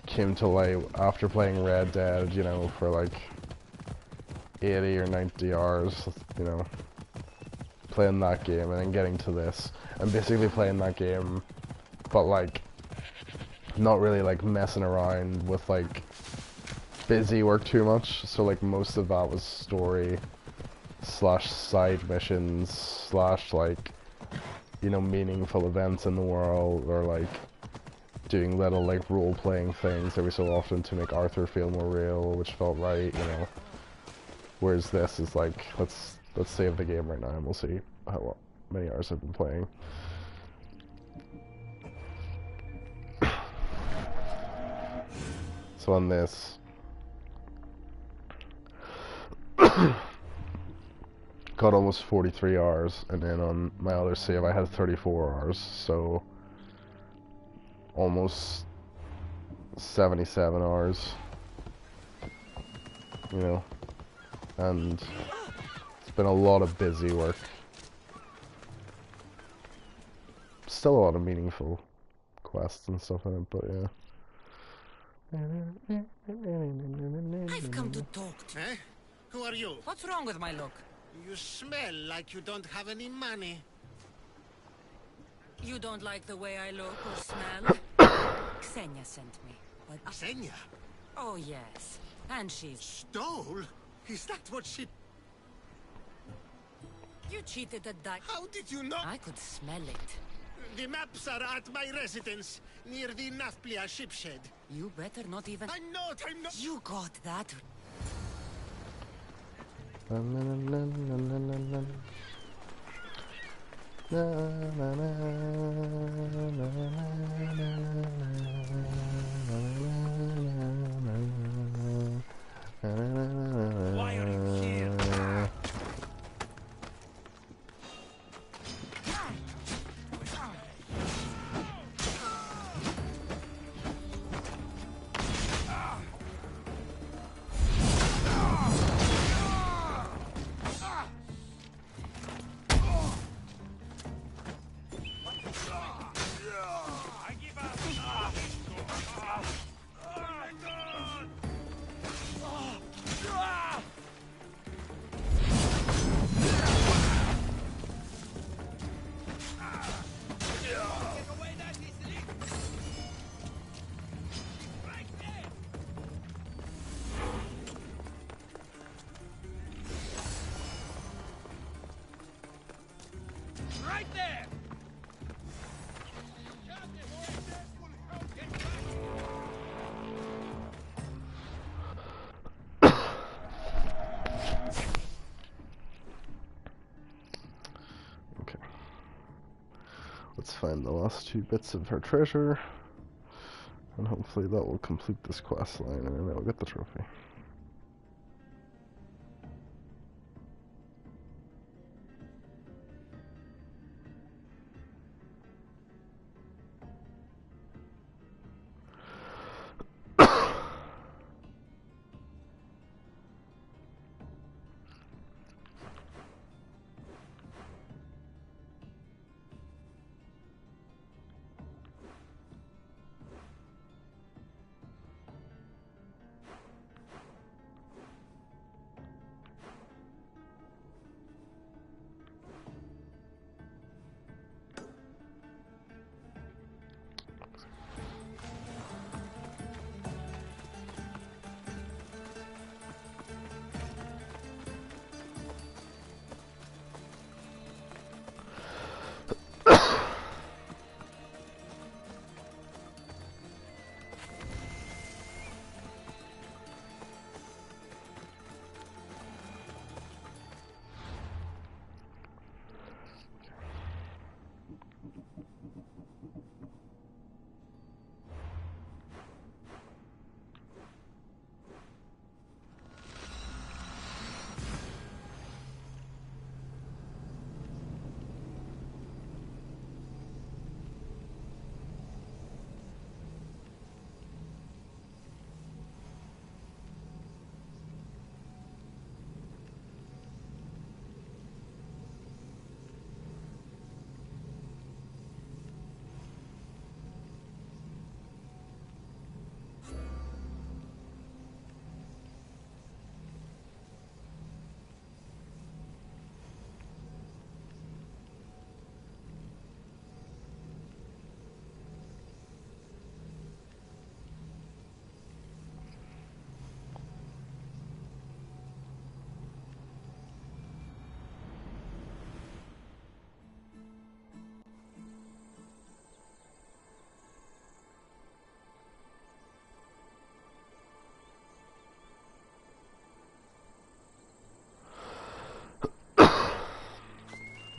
came to light after playing Red Dead, you know, for like 80 or 90 hours, you know, playing that game and then getting to this, and basically playing that game, but like, not really like messing around with like busy work too much, so like most of that was story slash side missions slash like, you know, meaningful events in the world, or like doing little like role-playing things every so often to make Arthur feel more real, which felt right, you know. Whereas this is like, let's save the game right now and we'll see how many hours I've been playing. So on this, got almost 43 hours, and then on my other save I had 34 hours, so almost 77 hours, you know, and it's been a lot of busy work. Still a lot of meaningful quests and stuff in it, but yeah. I've come to talk to you. Eh? Who are you? What's wrong with my look? You smell like you don't have any money. You don't like the way I look or smell? Xenia sent me. But Xenia? oh yes, and she's... Stole? Is that what she... You cheated at that... How did you know? I could smell it. The maps are at my residence, near the Nafplia ship shed. You better not even... I'm not... You got that. find the last 2 bits of her treasure, and hopefully that will complete this quest line, and then I'll get the trophy.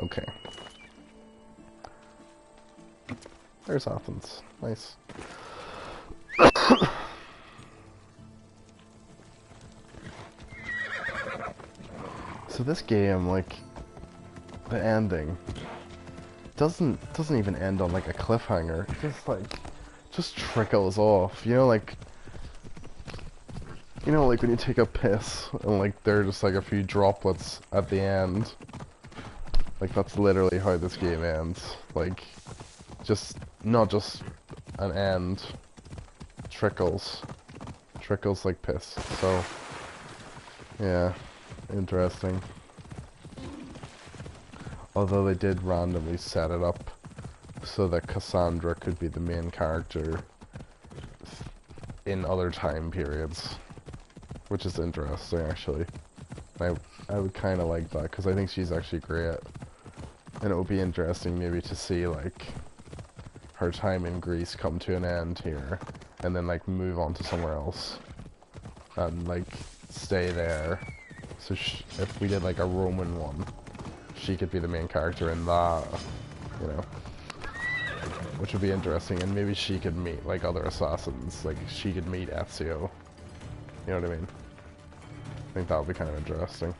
Okay. There's Athens. Nice. So this game, like, the ending doesn't even end on like a cliffhanger. It just trickles off. You know, like when you take a piss and like there are just like a few droplets at the end. Like that's literally how this game ends. Like, just not just an end. Trickles like piss. So yeah, interesting. Although they did randomly set it up so that Cassandra could be the main character in other time periods, which is interesting actually. I would kind of like that because I think she's actually great, and it would be interesting maybe to see like her time in Greece come to an end here, and then like move on to somewhere else, and like stay there. So if we did like a Roman one, she could be the main character in that, you know, which would be interesting, and maybe she could meet like other assassins, like she could meet Ezio, you know what I mean? I think that would be kind of interesting.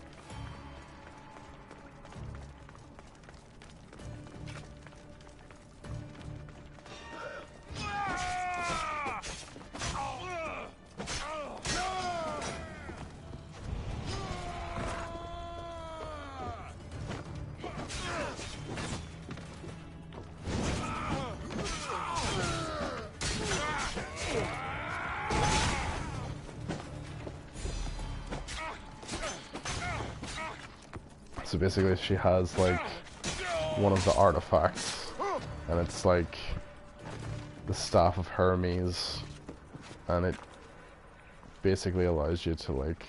So basically she has like one of the artifacts, and it's like the Staff of Hermes, and it basically allows you to like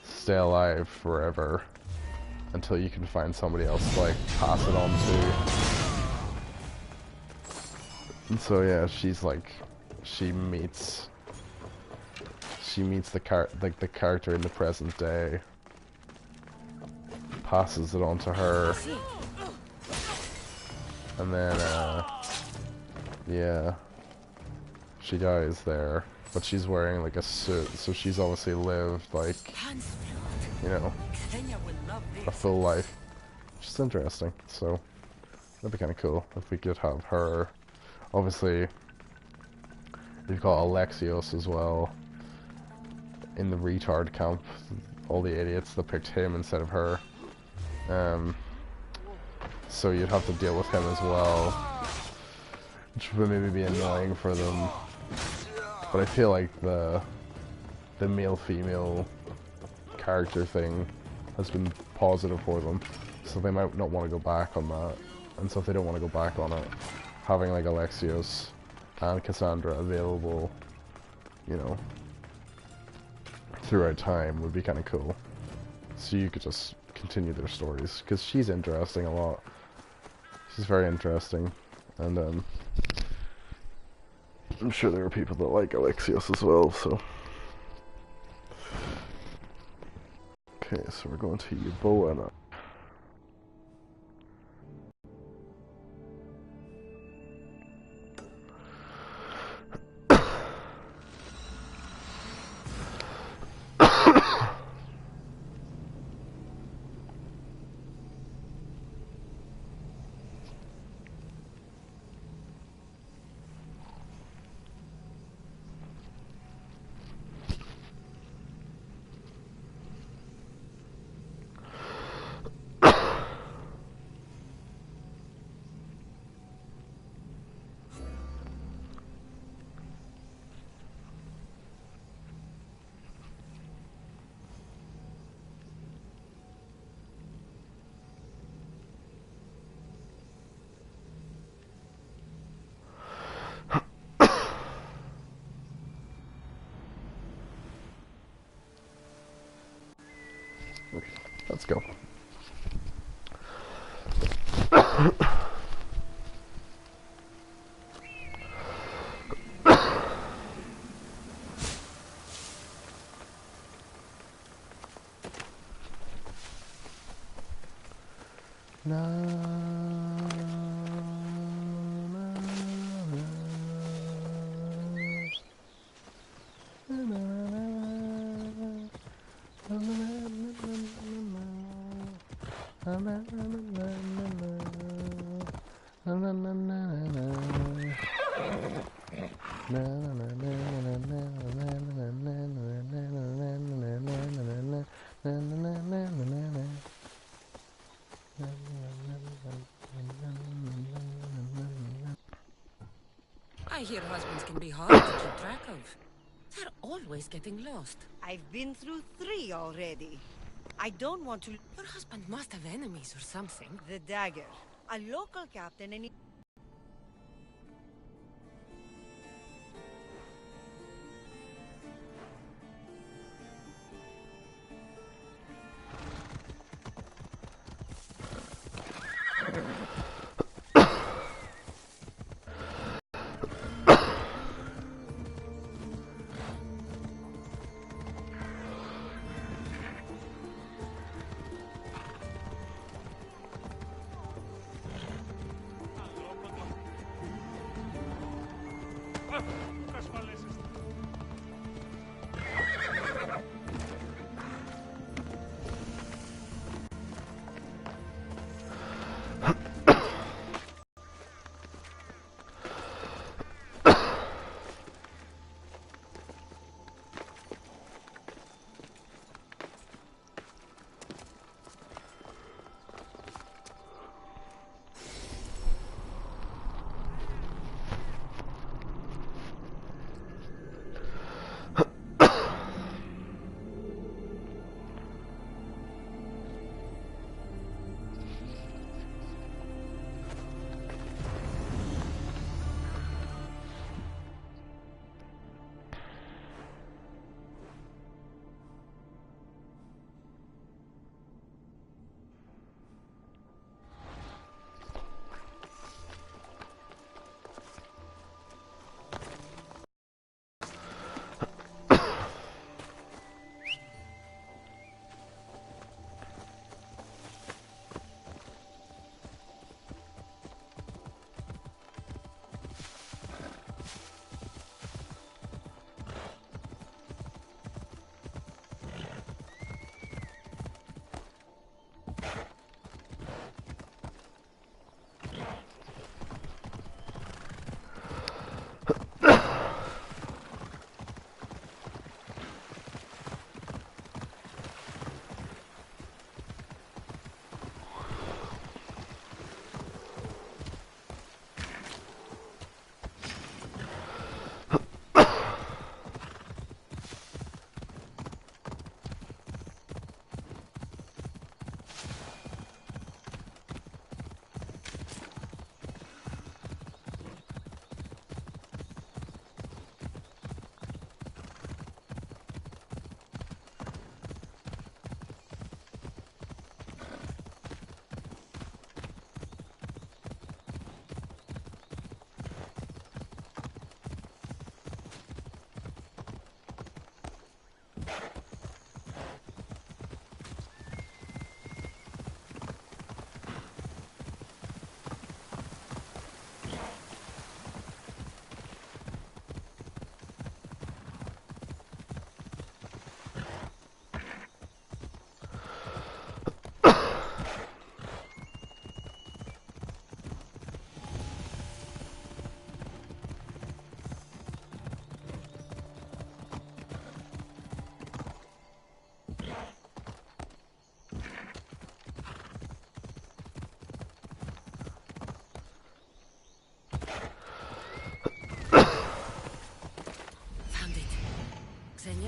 stay alive forever until you can find somebody else to like pass it on to. And so yeah, she's like, she meets the character in the present day, passes it on to her, And then, yeah, she dies there, but she's wearing like a suit, so she's obviously lived like, you know, a full life, which is interesting. So that'd be kind of cool if we could have her. Obviously, you've got Alexios as well in the retard camp. All the idiots that picked him instead of her. So you'd have to deal with him as well, which would maybe be annoying for them. But I feel like the male-female character thing has been positive for them, so they might not want to go back on that. And so if they don't want to go back on it, having like Alexios and Cassandra available, you know, throughout time would be kind of cool. So you could just continue their stories, because she's interesting a lot. She's very interesting, and I'm sure there are people that like Alexios as well, so. Okay, so we're going to Euboea now. Okay, let's go. I hear husbands can be hard to keep track of. They're always getting lost. I've been through 3 already. I don't want to... Your husband must have enemies or something. The dagger. A local captain and...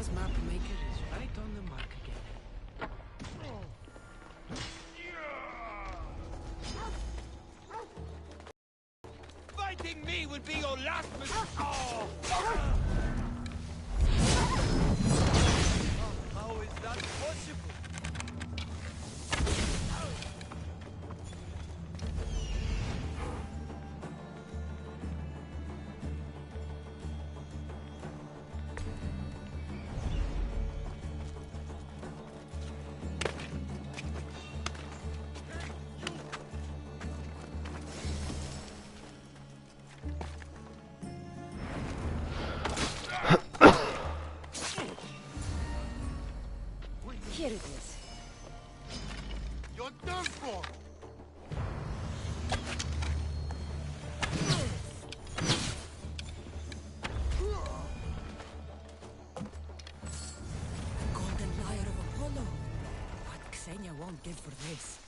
Xenia's map maker is right on the mark again. Fighting me will be your last mistake. Oh! How is that possible? Here it is. You're done for! Golden lyre of Apollo. What Xenia won't give for this.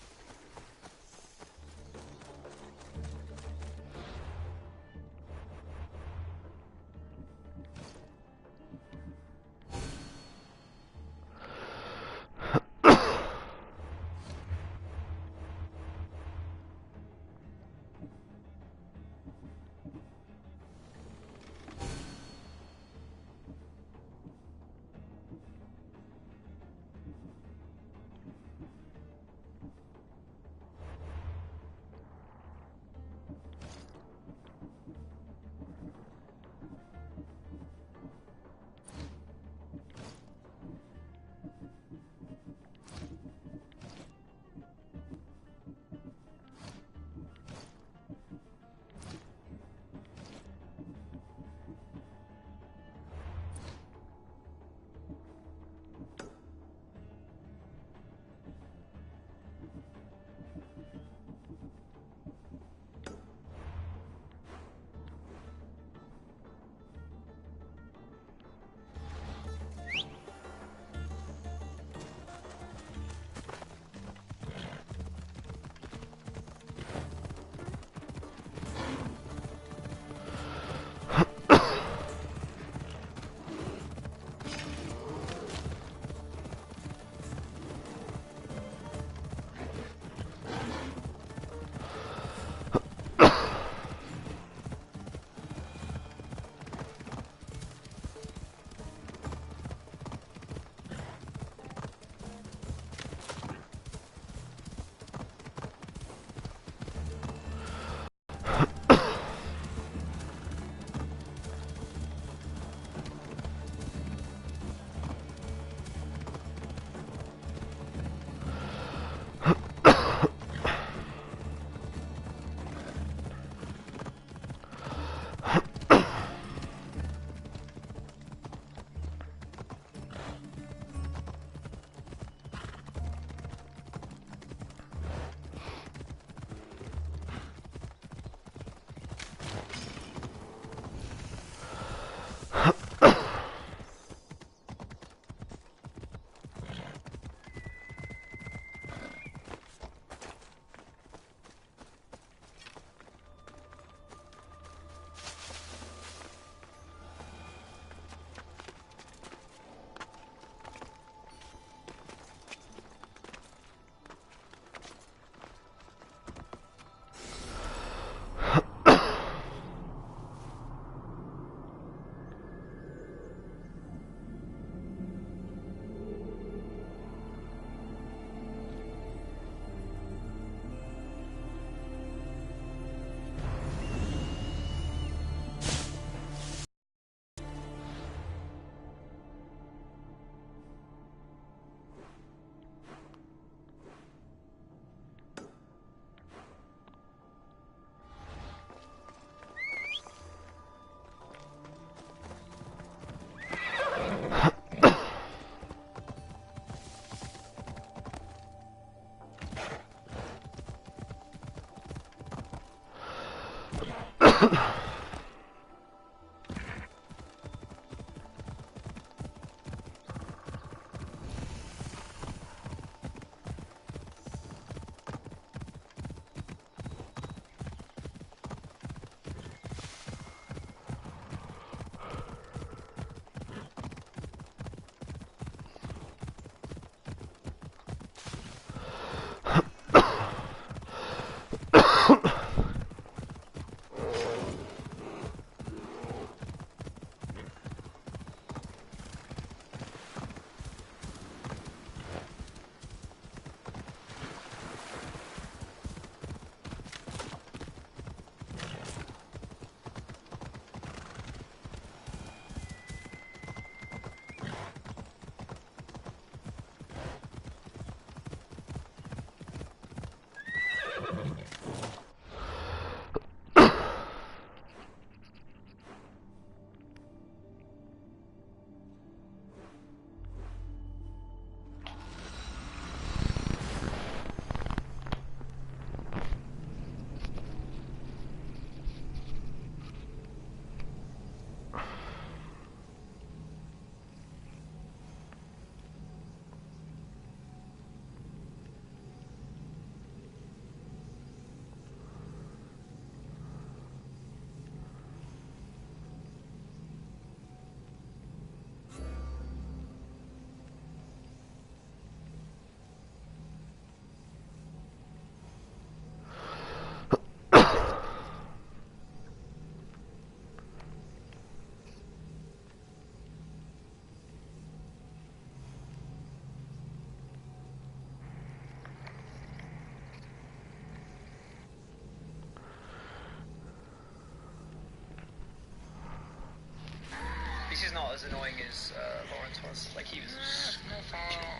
not as annoying as Lawrence was. Like he was.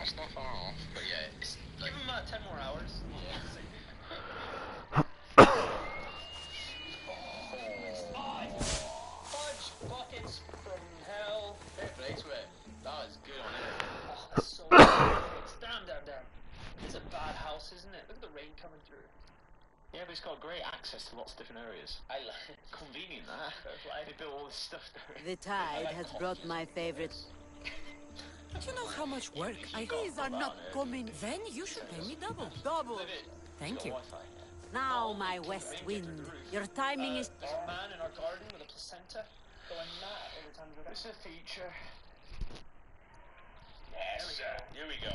It's not far off. But yeah, it's like, give him 10 more hours. Yeah. Fudge buckets from hell. Fair play to it. That was good on it. Oh, that's so good. Damn. It's a bad house, isn't it? Look at the rain coming through. Yeah, but it's got great access to lots of different areas. I like it. Convenient, that. They built all this stuff there. The tide has brought my favorite. Do you know how much work I... These are not coming. Then you should pay me double. Double. Thank you. Now, my west wind. Your timing is... There's a man in our garden with a placenta going mad every time we go. It's a feature. Yes, here we go.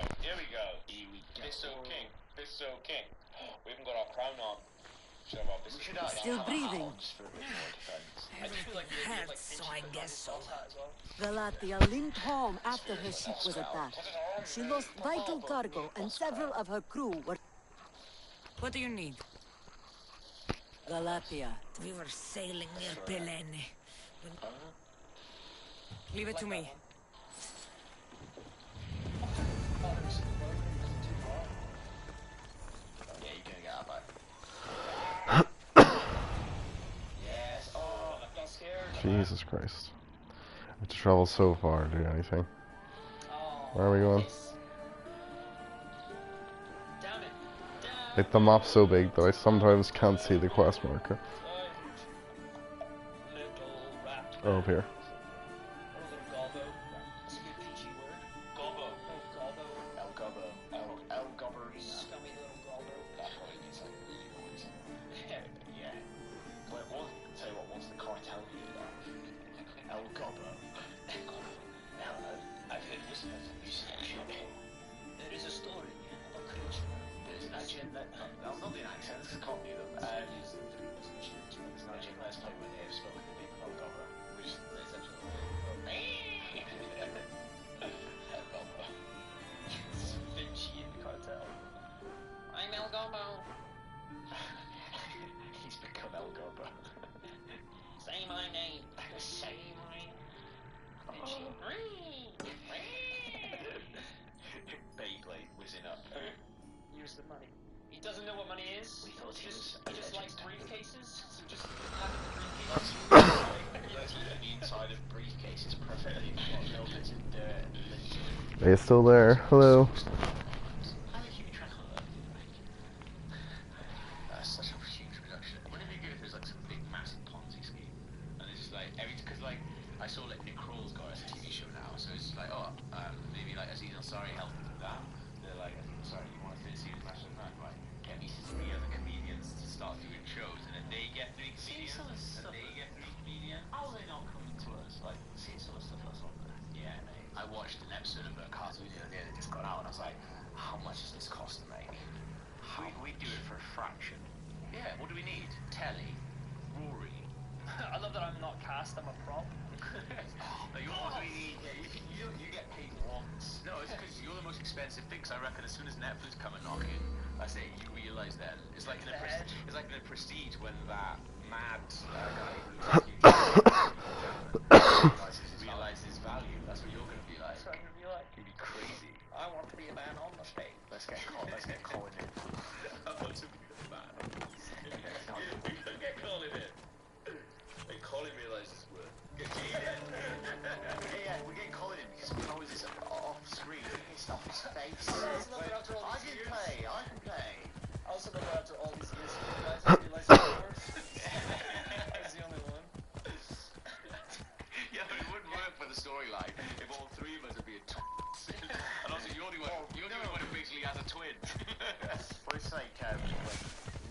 Bisso King. We haven't got our crown on. Still breathing. I just feel like Hurts, so I guess so. Galatia limped home after her ship was attacked. She lost vital cargo and several of her crew were... What do you need? Galatia. We were sailing near Pelene. Leave it to me. Yeah, you're gonna get out back. Yes. Oh, I got scared. Jesus Christ. We have to travel so far to do anything. Where are we going? Damn it. Like, the map's so big that I sometimes can't see the quest marker. Oh, up here. Are you still there? Hello? That's such a huge reduction. Wouldn't it be good if there's like some big massive Ponzi scheme? And it's just like, because like, I saw like Nick Kroll's got a TV show now, so it's like, maybe like Aziz Ansari helped with that. They're like, Aziz Ansari, you want to fit series Master Man, right? Get me 3 other comedians to start doing shows, and then they get 3 comedians, and they get 3 comedians. How are they not coming to us? Like, see some of the stuff that's on there. Yeah, mate. I watched an episode of a cartoon the other day that just got out, and I was like, how much does this cost to make? We do it for a fraction. Yeah, what do we need? Telly, Rory. I love that I'm not cast, I'm a prop. No, you what do we need? Yeah, you get paid once. No, it's because you're the most expensive thing, because I reckon as soon as Netflix come and knock in, I say, you realise then. It's like in a Prestige when that mad guy realises his value. That's what you're going to be like. That's what I'm going to be like. You'd be crazy. I want to be a man on the stage. Let's get Colin in. I want to be a man on the stage. We can get Colin in. And Colin realises his worth. Yeah, we're getting Colin in because we know this off screen. It's off his face. I can play. I also know after all these years, I realize it's worse. I was the only one. Yeah, but it wouldn't work for the storyline if all 3 of us would be a twins. And also, you're the only one who basically has a twin. Well, it's like in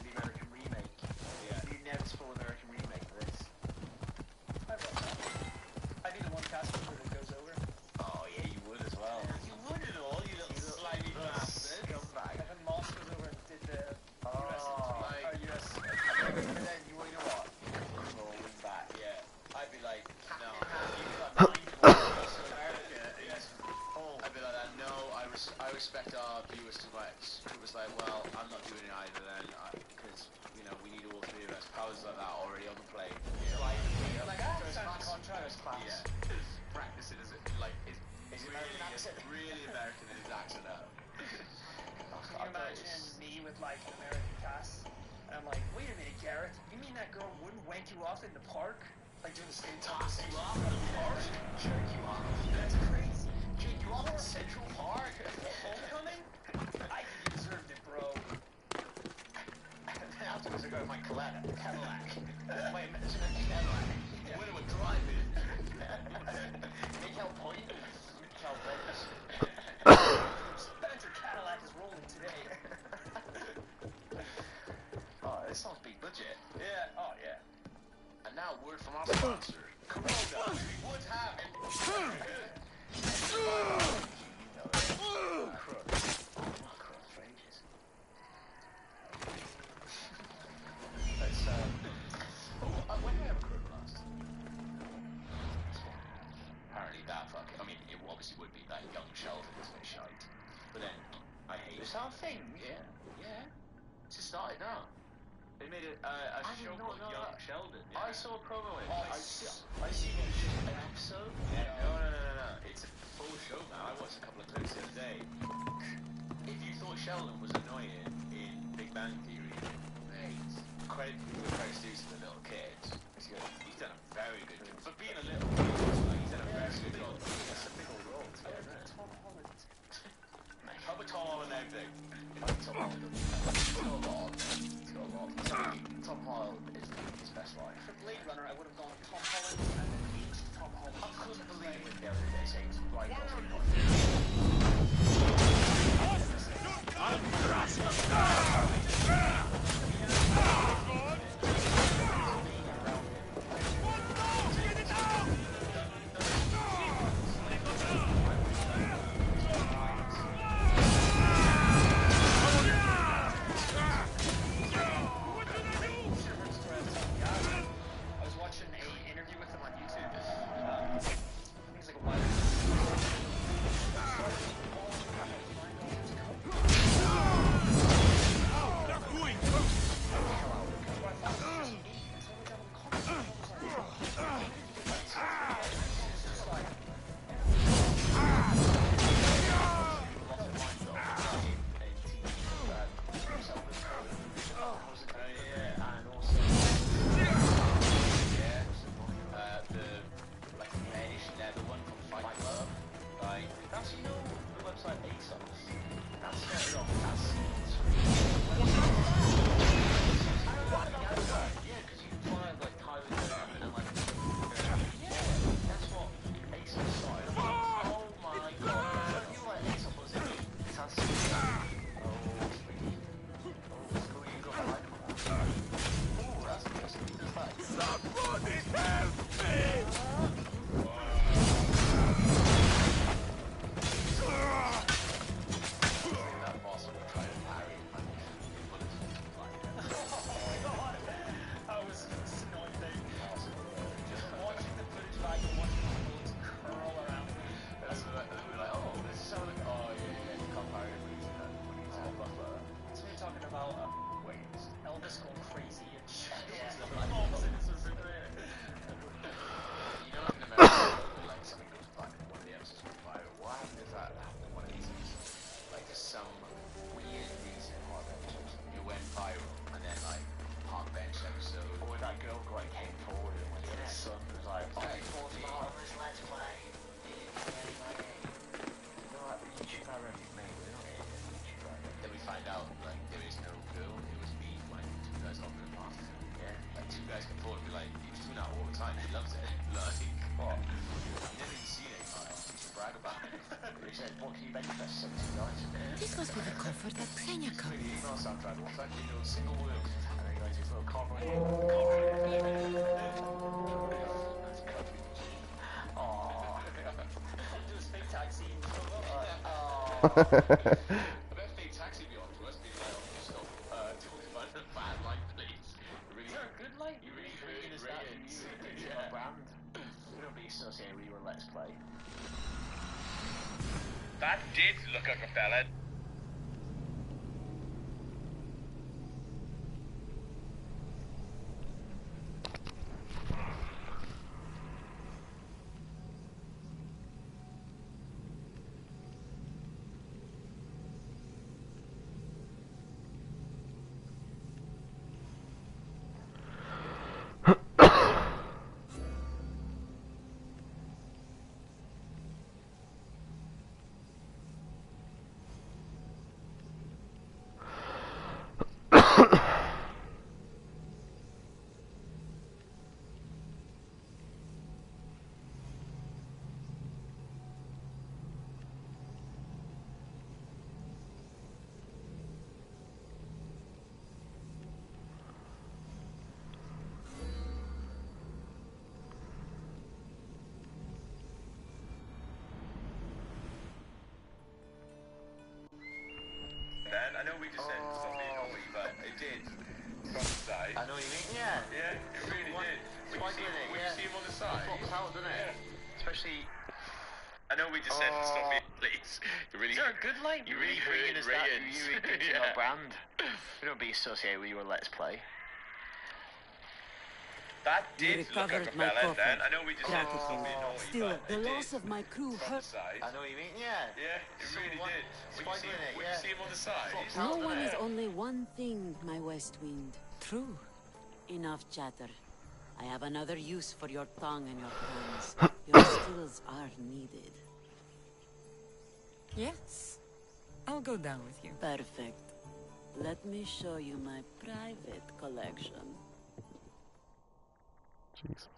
the American remake. Yeah. The inevitable American remake of this. I need a one cast member that goes over. Oh, yeah, you would as well. You would at all, you little slimy bastard. Evan Moss goes over and did the US. And then, you know what? Roll back. Yeah. I'd be like, no. I'd be like that. No, I respect our viewers too much. It was like, well, I'm not doing it either then, because we need all 3 of us. Powers like that already on the plane. Like first class. Yeah. practicing his American accent. Really American in his accent now. Can you imagine me with like an American cast? And I'm like, wait a minute, Garrett. You mean that girl wouldn't wank you off in the park? Like doing the same Toss you off in the park? Jerk you off? That's crazy. Jerk you off in Central Park? Homecoming? I think you deserved it, bro. Afterwards I go to my Cadillac. My imaginary Cadillac. When it would drive it. Mikhail Point? Mikhail Vegas. Spencer Cadillac is rolling today. Oh, this sounds big budget. Yeah, oh yeah. And now word from our sponsor, Corona. We would have it. When did I have a crook last? Apparently that fucking, I mean, it obviously would be that young Sheldon is a bit shite. But then, I hate it. Is that a thing? Yeah. It's just started now. They made a show called Young Sheldon. Yeah. I saw a promo in it. I see it was just an episode. Yeah. No. It's a full show now. I watched a couple of clips the other day. If you thought Sheldon was annoying in Big Bang Theory, mate, credit's due to the little kid. He's done a very good job. For being a little kid, he's done a very good job. It's a big old role to get there. Tom Holland. How about Tom Holland and everything? Tom Holland. Tom Holland is his best life. For Blade Runner, I would have gone Tom Holland and then aged Tom Holland. I couldn't believe it the other day saying Ryan I was watching an interview with him on YouTube. I think it's like a while ago. This must be the cover that Xenia comes. That did look like a fella. Dan. I know we just said stop being naughty, but it did. From the side. I know what you mean. Yeah. Yeah, it really did. When you see him on the side. It flops out, doesn't it? Yeah. Especially. I know we just said stop being please. Really, Is there a good line? You really bringing hurt us that. Rayans. You really good our brand. We don't be associated with your Let's Play. That You did look like recovered a my fella, coffin. Dan. I know we just said stop Gratitude. being naughty, Still, but the it loss did. of my crew From the hurt. side. I know what you mean. Yeah. Yeah, it really did. When you see him on the side. Flops No out, doesn't one it? is only one thing, my West Wind. True. Enough chatter. I have another use for your tongue and your hands. Your skills are needed. Yes. I'll go down with you. Perfect. Let me show you my private collection. Jeez.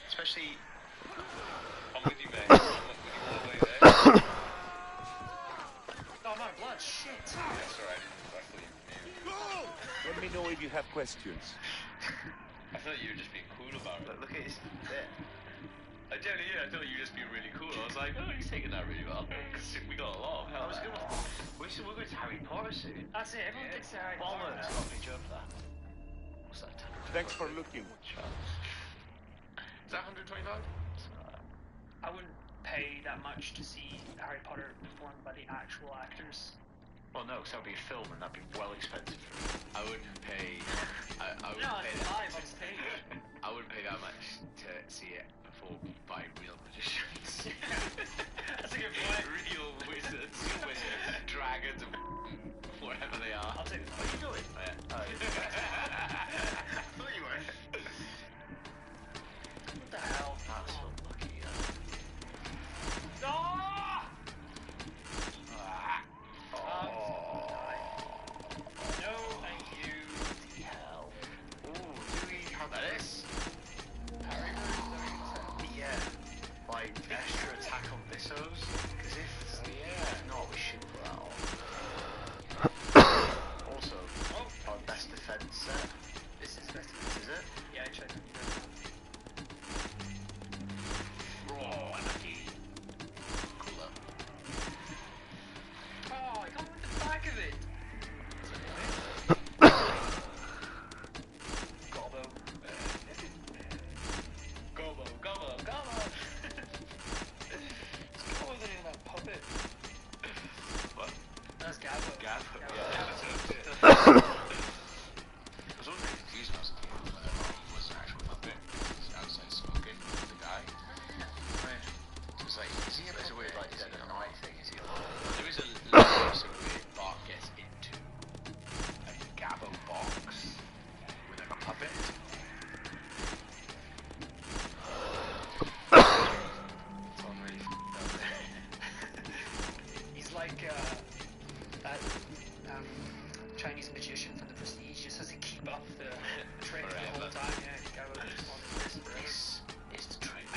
Especially. I'm with you, mate. I'm with you all the way there. Oh, I'm out of blood. Shit. That's alright. I thought you knew. Let me know if you have questions. I thought you were just being cool about it. Look at his. There. I generally, I thought you were just being really cool. I was like, oh, he's taking that really well. Because we got a lot of help. That was a good one. We're going to Harry Potter soon. That's it. Everyone thinks they're Harry Potter Bollocks. now. Got me joke for that. What's that? Thanks for looking. Is that 125? I wouldn't pay that much to see Harry Potter performed by the actual actors. Well, no, because that would be a film and that'd be well expensive. I wouldn't pay. I wouldn't No, pay it's that. live on stage. I wouldn't pay that much to see it performed by real magicians. That's a good point. Real wizards, dragons, and whatever they are. I'll take the What are you doing? Yeah. I thought you were. What the hell? That's unlucky. No! Oh. No, thank you. Bloody hell. Ooh, do we have this? Harry Potter? Yeah. Like, extra attack on Vissos? Because if not, we should put that on. Also, our best defense set. This is better. This is it? Yeah, I checked. Raw anarchy. Cool though. Oh, I got with the back of it. Gobbo. Gobbo, gobbo, gobbo. It's cooler than that puppet. What? That's Gabbo. Gabbo. Gabbo. Yeah, that's it. I was always confused when I was a kid whether or not he was an actual puppet. He was outside smoking with the guy. Right. It was like, Is he a weird, like, dead of night thing? Is he there is a little episode where Bart gets into a Gabbo box with a puppet. It's all really f***ed up there. He's like that Chinese magician from The Prestige. Just has to keep up the trick the whole time. Yeah, Gabbo just on his wrist forever. This is the trick.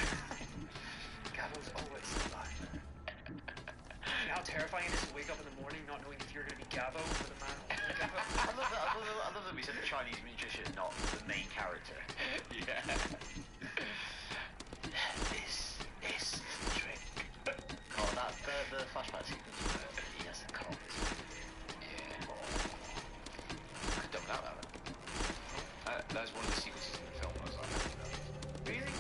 Gabbo's always alive. You know how terrifying it is to wake up in the morning not knowing if you're going to be Gabbo or the man holding Gabbo? I love that we said the Chinese magician, not the main character. Yeah. This is the trick. Oh, that the flashback sequence where he has the cold. Yeah. I don't know that one. That's one of the sequences in the film I was like, Really?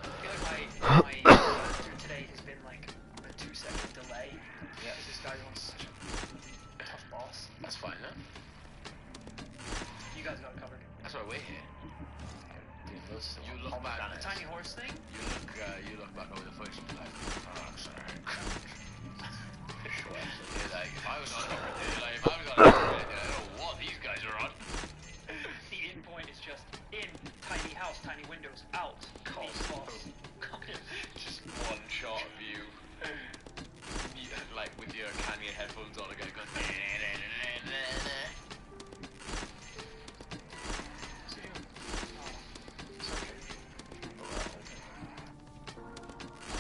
I feel like my answer today has been like a 2-second delay. Yeah. Because this guy wants such a tough boss. that's fine, huh? You You guys got it covered. That's why we're here. You look back. The tiny horse thing? You look back over the footage and be like, oh, sorry. You're like, if I was on a I don't know what these guys are on. The in point is just in, tiny house, tiny windows, out. Just one shot of you, like with your Kanye headphones on again, going.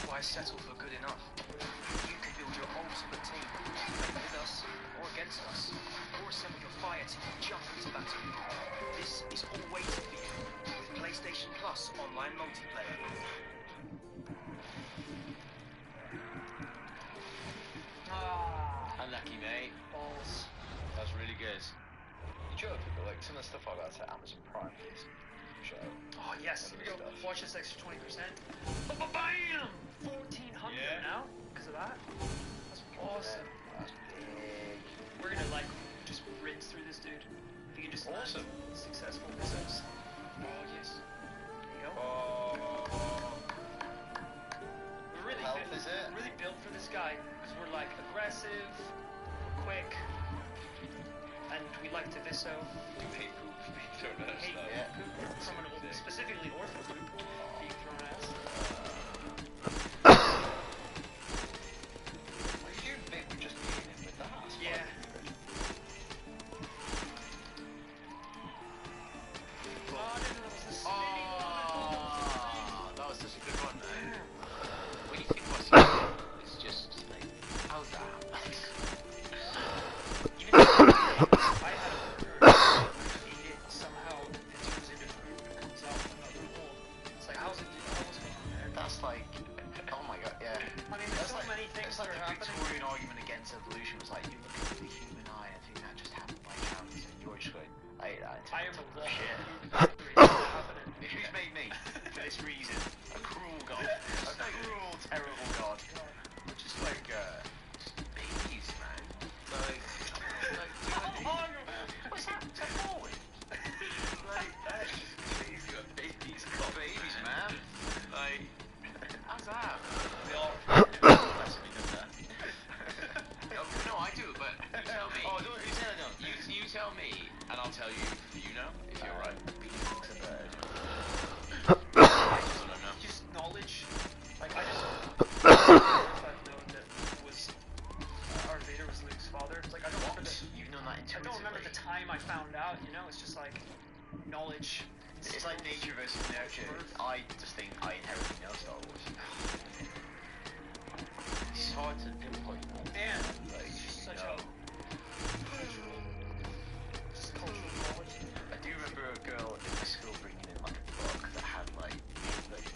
Why settle for good enough? You can build your ultimate team, play with us or against us, or assemble your fire team and jump into battle. This is all waiting for you with PlayStation Plus online multiplayer. Unlucky, mate. Balls. That's really good. You joking, but like some of the stuff I got to Amazon Prime is show. Oh yes, here we go. Watch this extra 20%. Bam! 1,400 now because of that. That's awesome. That's big. We're gonna like just rinse through this dude. If you can just Awesome. Successful results. Oh yes. There you go. Oh. We're really Health is it? really built for this guy because we're like aggressive, quick, and we like to viso. Hate poop being thrown at us. Hate poop from an specifically orphan poop being thrown at us. What are you doing big with just being in with that? Yeah. That was such a good one, man. When you think about it, it's just like, how's that? Even if I had a burger, eat it, somehow it turns into food and comes out another hole. It's like, how's it going on there? That's like, oh my god, yeah. I mean, there's so many things It's like that are the happening. Victorian argument against evolution was like, you look at the human eye, I think that just happened by chance, and you're just going, I hate that. I am a wall. Shit. Happening. Who's made me? For this reason. A cruel god. A cruel, terrible god. Just like, babies, man. What's that? Is that forward? He's got babies. Got babies, man. Like, how's that? We all No, I do, but you tell me. Oh, no. You tell me, and I'll tell you if you know, if you're right. just knowledge. Like, I just I've known that was our Vader was Luke's father. It's like, I don't remember You've known that I intuitively. don't remember the time I found out, you know? It's just like knowledge. It's like nature versus nurture. I just think I inherently know Star Wars. It's hard to pinpoint that. Man, Like, it's just such you know. cultural knowledge. I do remember a girl in my school bringing in like a book that had like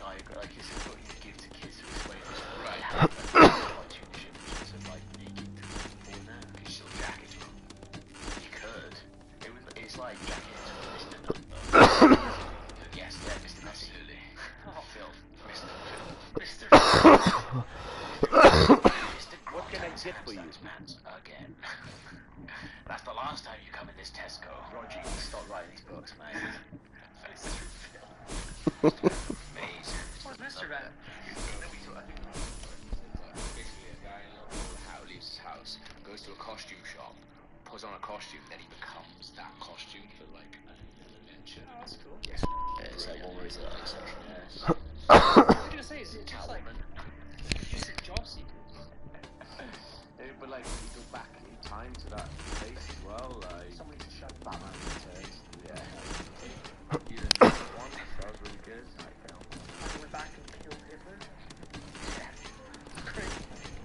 diagram, like it's a book you give to kids to explain this. Right. It had like cartoon images of like naked people in there. Could you still jack it to them? You could. It's like jacking it to Mr. Yes, yeah, Mr. Messi. Absolutely. Oh, Phil. Mr. What can I get for you? Pants again. That's the last time you come in this Tesco. Roger, you stop writing these books, mate. Where's Mr. Ben? Basically, a guy in a little house leaves his house, goes to a costume shop, puts on a costume, then he becomes that costume for like an adventure. Oh, that's cool. Yes. It's like one where he's like exception, yes. I was gonna say, is it just like just a job seeker? But like, you go back in time to that place as well, like Somebody's a shot. Batman Returns. Yeah. You didn't know that one, that was really good. I went back and killed Hitler.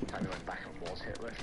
Time he went back and was Hitler.